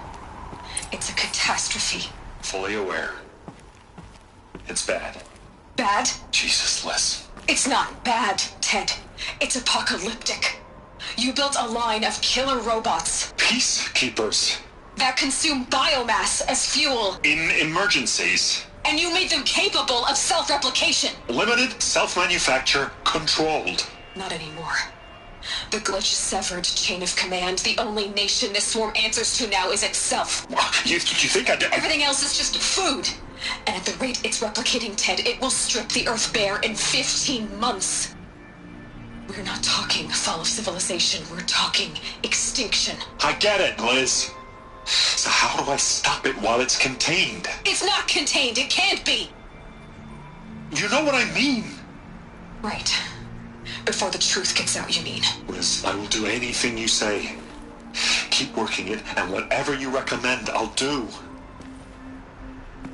It's a catastrophe. Fully aware. It's bad. Bad? Jesus, Liz. It's not bad, Ted. It's apocalyptic. You built a line of killer robots. Peacekeepers. That consume biomass as fuel. In emergencies. And you made them capable of self-replication. Limited, self-manufacture, controlled. Not anymore. The glitch severed chain of command. The only nation this swarm answers to now is itself. You think Everything else is just food. And at the rate it's replicating, Ted, it will strip the Earth bare in 15 months. We're not talking fall of civilization. We're talking extinction. I get it, Liz. So how do I stop it while it's contained? It's not contained. It can't be. You know what I mean. Right. Before the truth gets out, you mean. Liz, I will do anything you say. Keep working it, and whatever you recommend, I'll do.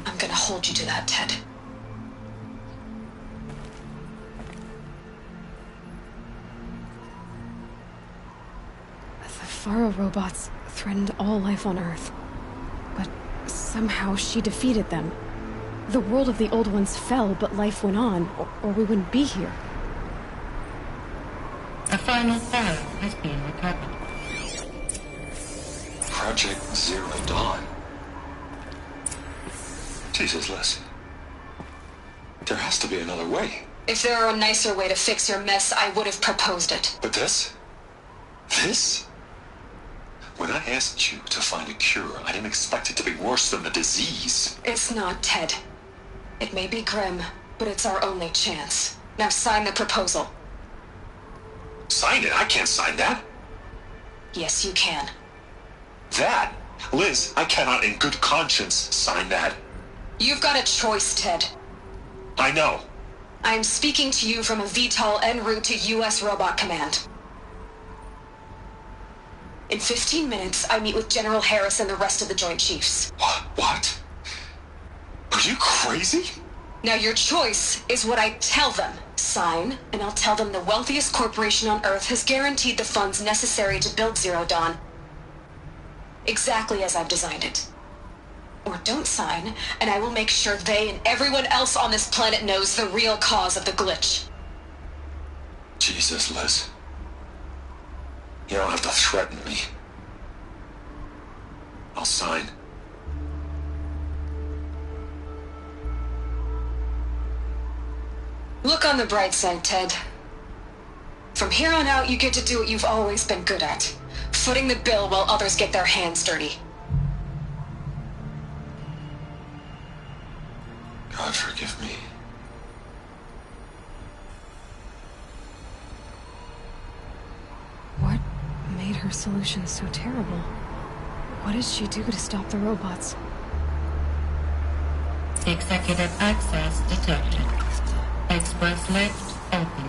I'm gonna hold you to that, Ted. The Faro robots threatened all life on Earth. But somehow she defeated them. The world of the Old Ones fell, but life went on, or we wouldn't be here. A final file has been recovered. Project Zero Dawn. Jesus, Liz. There has to be another way. If there were a nicer way to fix your mess, I would have proposed it. But this? This? When I asked you to find a cure, I didn't expect it to be worse than the disease. It's not, Ted. It may be grim, but it's our only chance. Now sign the proposal. Sign it? I can't sign that. Yes, you can. That? Liz, I cannot in good conscience sign that. You've got a choice, Ted. I know. I am speaking to you from a VTOL en route to U.S. Robot Command. In 15 minutes, I meet with General Harris and the rest of the Joint Chiefs. What? Are you crazy? Now your choice is what I tell them. Sign, and I'll tell them the wealthiest corporation on Earth has guaranteed the funds necessary to build Zero Dawn. Exactly as I've designed it. Or don't sign, and I will make sure they and everyone else on this planet knows the real cause of the glitch. Jesus, Liz. You don't have to threaten me. I'll sign. Look on the bright side, Ted. From here on out, you get to do what you've always been good at. Footing the bill while others get their hands dirty. God forgive me. What made her solution so terrible? What did she do to stop the robots? Executive access detected. Express lift opened.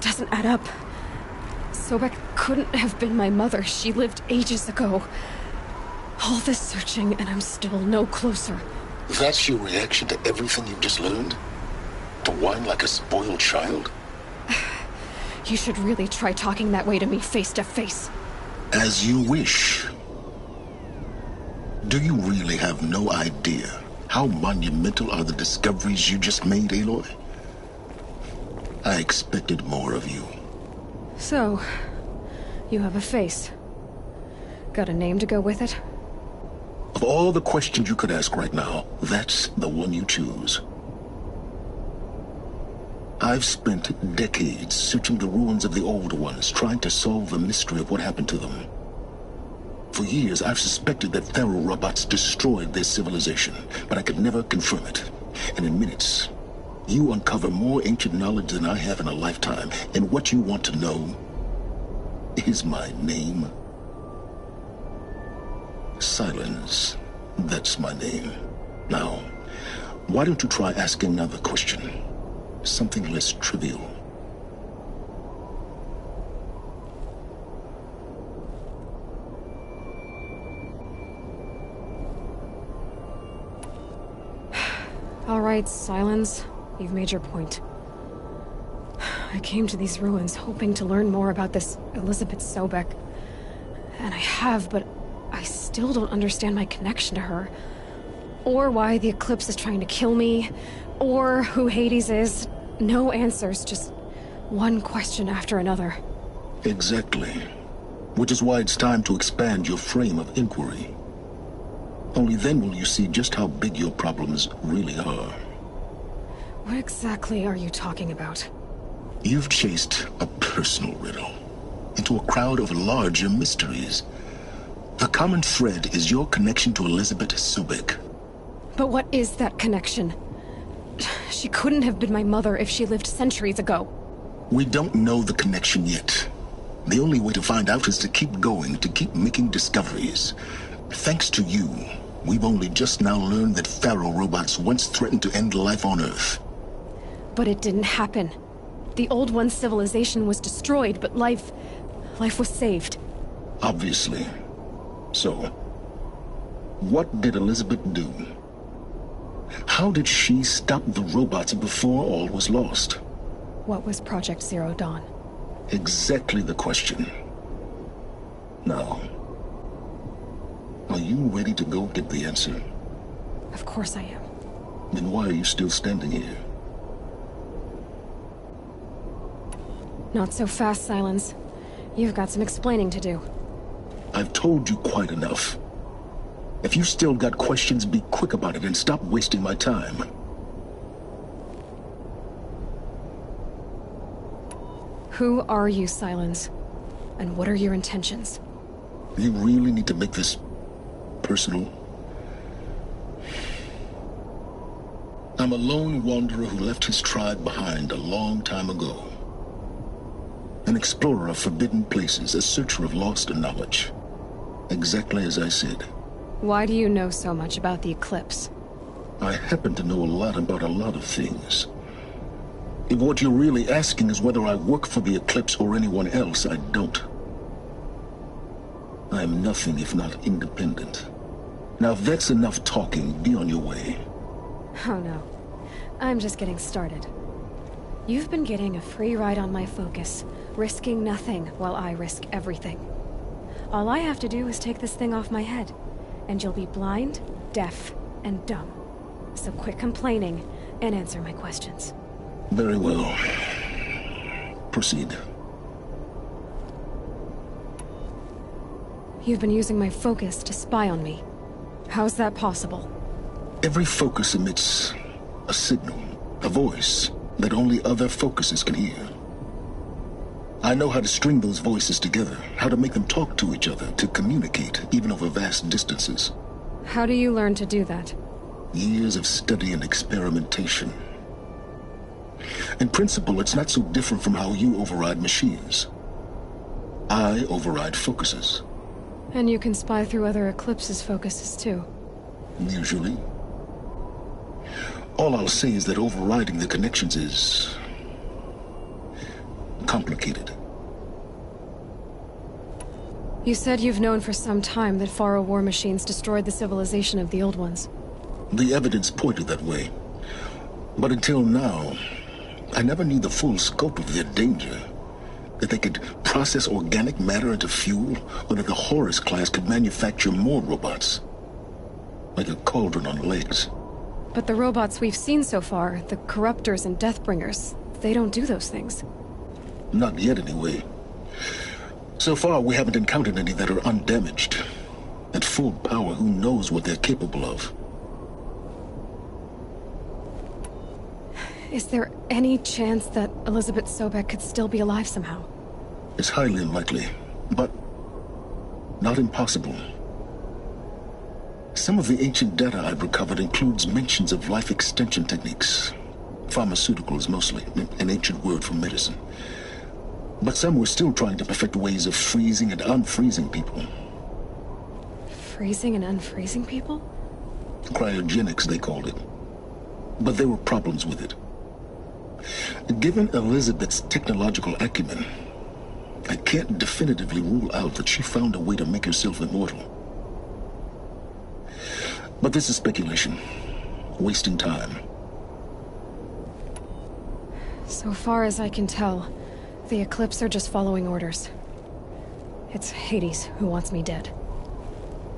Doesn't add up. Sobek couldn't have been my mother. She lived ages ago. All this searching, and I'm still no closer. That's your reaction to everything you've just learned? To whine like a spoiled child? You should really try talking that way to me face to face. As you wish. Do you really have no idea how monumental are the discoveries you just made, Aloy? I expected more of you. So, you have a face. Got a name to go with it? Of all the questions you could ask right now, that's the one you choose. I've spent decades searching the ruins of the old ones, trying to solve the mystery of what happened to them. For years, I've suspected that Faro robots destroyed their civilization, but I could never confirm it. And in minutes, you uncover more ancient knowledge than I have in a lifetime, and what you want to know is my name. Silence. That's my name. Now, why don't you try asking another question? Something less trivial. All right, Silence. You've made your point. I came to these ruins hoping to learn more about this Elizabeth Sobek. And I have, but I still don't understand my connection to her. Or why the Eclipse is trying to kill me. Or who Hades is. No answers, just one question after another. Exactly. Which is why it's time to expand your frame of inquiry. Only then will you see just how big your problems really are. What exactly are you talking about? You've chased a personal riddle into a crowd of larger mysteries. The common thread is your connection to Elizabeth Sobek. But what is that connection? She couldn't have been my mother if she lived centuries ago. We don't know the connection yet. The only way to find out is to keep going, to keep making discoveries. Thanks to you, we've only just now learned that Faro robots once threatened to end life on Earth. But it didn't happen. The Old One's civilization was destroyed, but life was saved. Obviously. So, what did Elizabeth do? How did she stop the robots before all was lost? What was Project Zero Dawn? Exactly the question. Now, are you ready to go get the answer? Of course I am. Then why are you still standing here? Not so fast, Silence. You've got some explaining to do. I've told you quite enough. If you still got questions, be quick about it and stop wasting my time. Who are you, Silence? And what are your intentions? You really need to make this personal? I'm a lone wanderer who left his tribe behind a long time ago. An explorer of forbidden places, a searcher of lost knowledge. Exactly as I said. Why do you know so much about the Eclipse? I happen to know a lot about a lot of things. If what you're really asking is whether I work for the Eclipse or anyone else, I don't. I am nothing if not independent. Now, if that's enough talking, be on your way. Oh no. I'm just getting started. You've been getting a free ride on my focus, risking nothing while I risk everything. All I have to do is take this thing off my head, and you'll be blind, deaf, and dumb. So quit complaining and answer my questions. Very well. Proceed. You've been using my focus to spy on me. How's that possible? Every focus emits a signal, a voice, that only other focuses can hear. I know how to string those voices together, how to make them talk to each other, to communicate, even over vast distances. How do you learn to do that? Years of study and experimentation. In principle, it's not so different from how you override machines. I override focuses. And you can spy through other Eclipse's focuses, too. Usually. All I'll say is that overriding the connections is complicated. You said you've known for some time that Faro war machines destroyed the civilization of the Old Ones. The evidence pointed that way. But until now, I never knew the full scope of their danger. That they could process organic matter into fuel, or that the Horus class could manufacture more robots. Like a cauldron on legs. But the robots we've seen so far, the Corruptors and Deathbringers, they don't do those things. Not yet, anyway. So far, we haven't encountered any that are undamaged. At full power, who knows what they're capable of? Is there any chance that Elizabeth Sobek could still be alive somehow? It's highly unlikely, but not impossible. Some of the ancient data I've recovered includes mentions of life extension techniques. Pharmaceuticals, mostly, an ancient word for medicine. But some were still trying to perfect ways of freezing and unfreezing people. Freezing and unfreezing people? Cryogenics, they called it. But there were problems with it. Given Elizabeth's technological acumen, I can't definitively rule out that she found a way to make herself immortal. But this is speculation. Wasting time. So far as I can tell, the Eclipse are just following orders. It's Hades who wants me dead.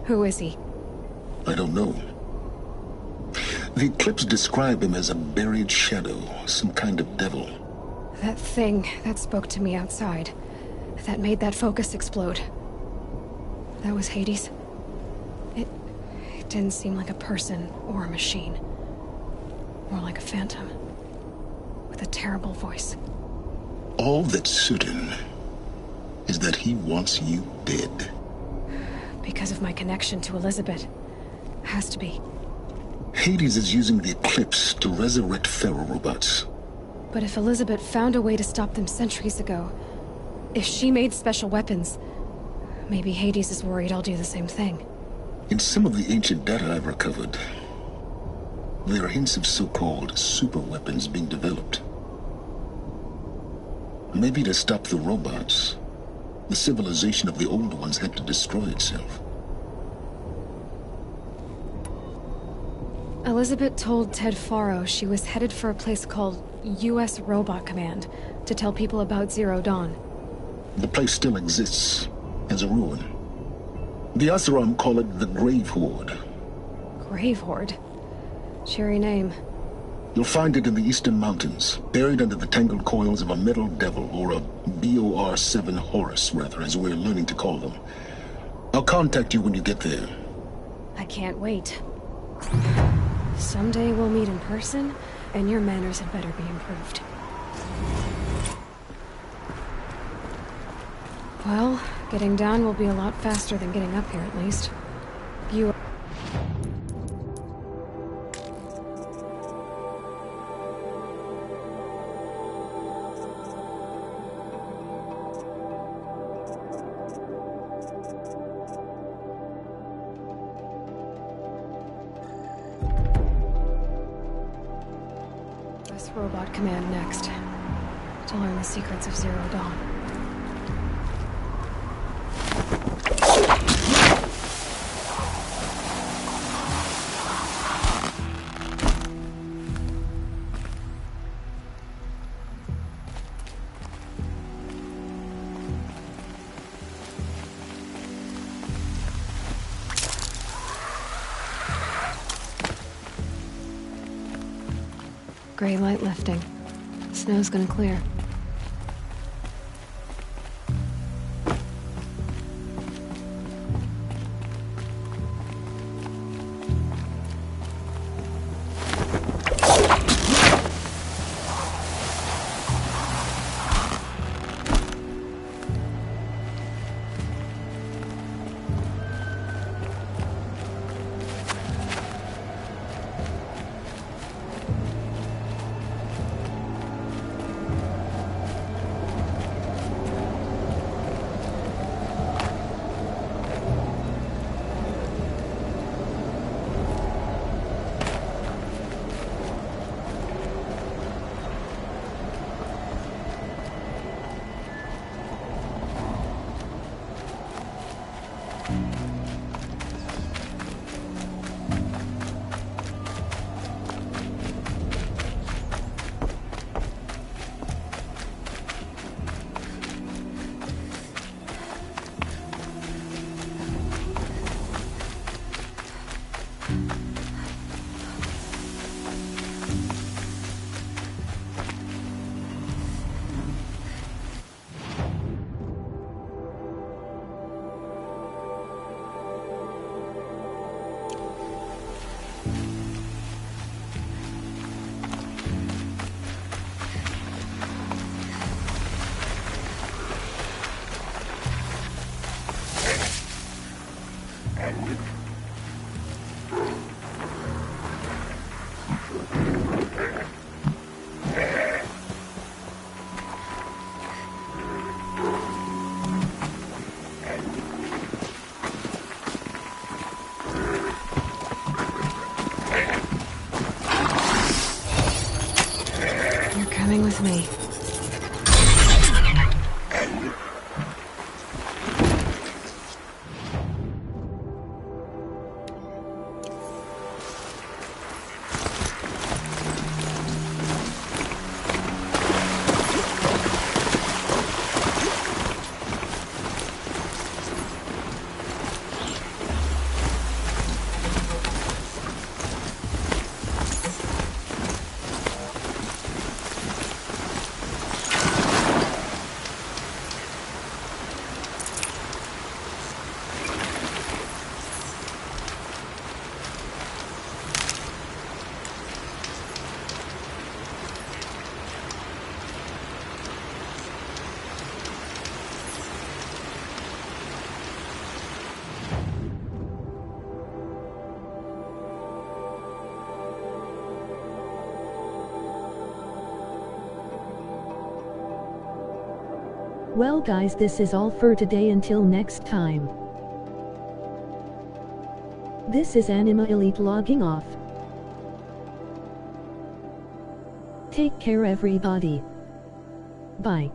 Who is he? I don't know. The Eclipse describe him as a buried shadow, some kind of devil. That thing that spoke to me outside, that made that focus explode. That was Hades. It didn't seem like a person or a machine. More like a phantom. With a terrible voice. All that's certain is that he wants you dead. Because of my connection to Elizabeth. Has to be. Hades is using the Eclipse to resurrect Faro robots. But if Elizabeth found a way to stop them centuries ago, if she made special weapons, maybe Hades is worried I'll do the same thing. In some of the ancient data I've recovered, there are hints of so-called super weapons being developed. Maybe to stop the robots, the civilization of the old ones had to destroy itself. Elizabeth told Ted Faro she was headed for a place called U.S. Robot Command to tell people about Zero Dawn. The place still exists, as a ruin. The Oseram call it the Grave Horde. Grave Horde? Cheery name. You'll find it in the Eastern Mountains, buried under the tangled coils of a metal devil, or a BOR-7 Horus, rather, as we're learning to call them. I'll contact you when you get there. I can't wait. Someday we'll meet in person, and your manners had better be improved. Well, getting down will be a lot faster than getting up here, at least. You... Robot Command next, to learn the secrets of Zero Dawn. Gray light lifting. Snow's gonna clear. You're coming with me. Well guys, this is all for today. Until next time. This is Anima Elite logging off. Take care everybody. Bye.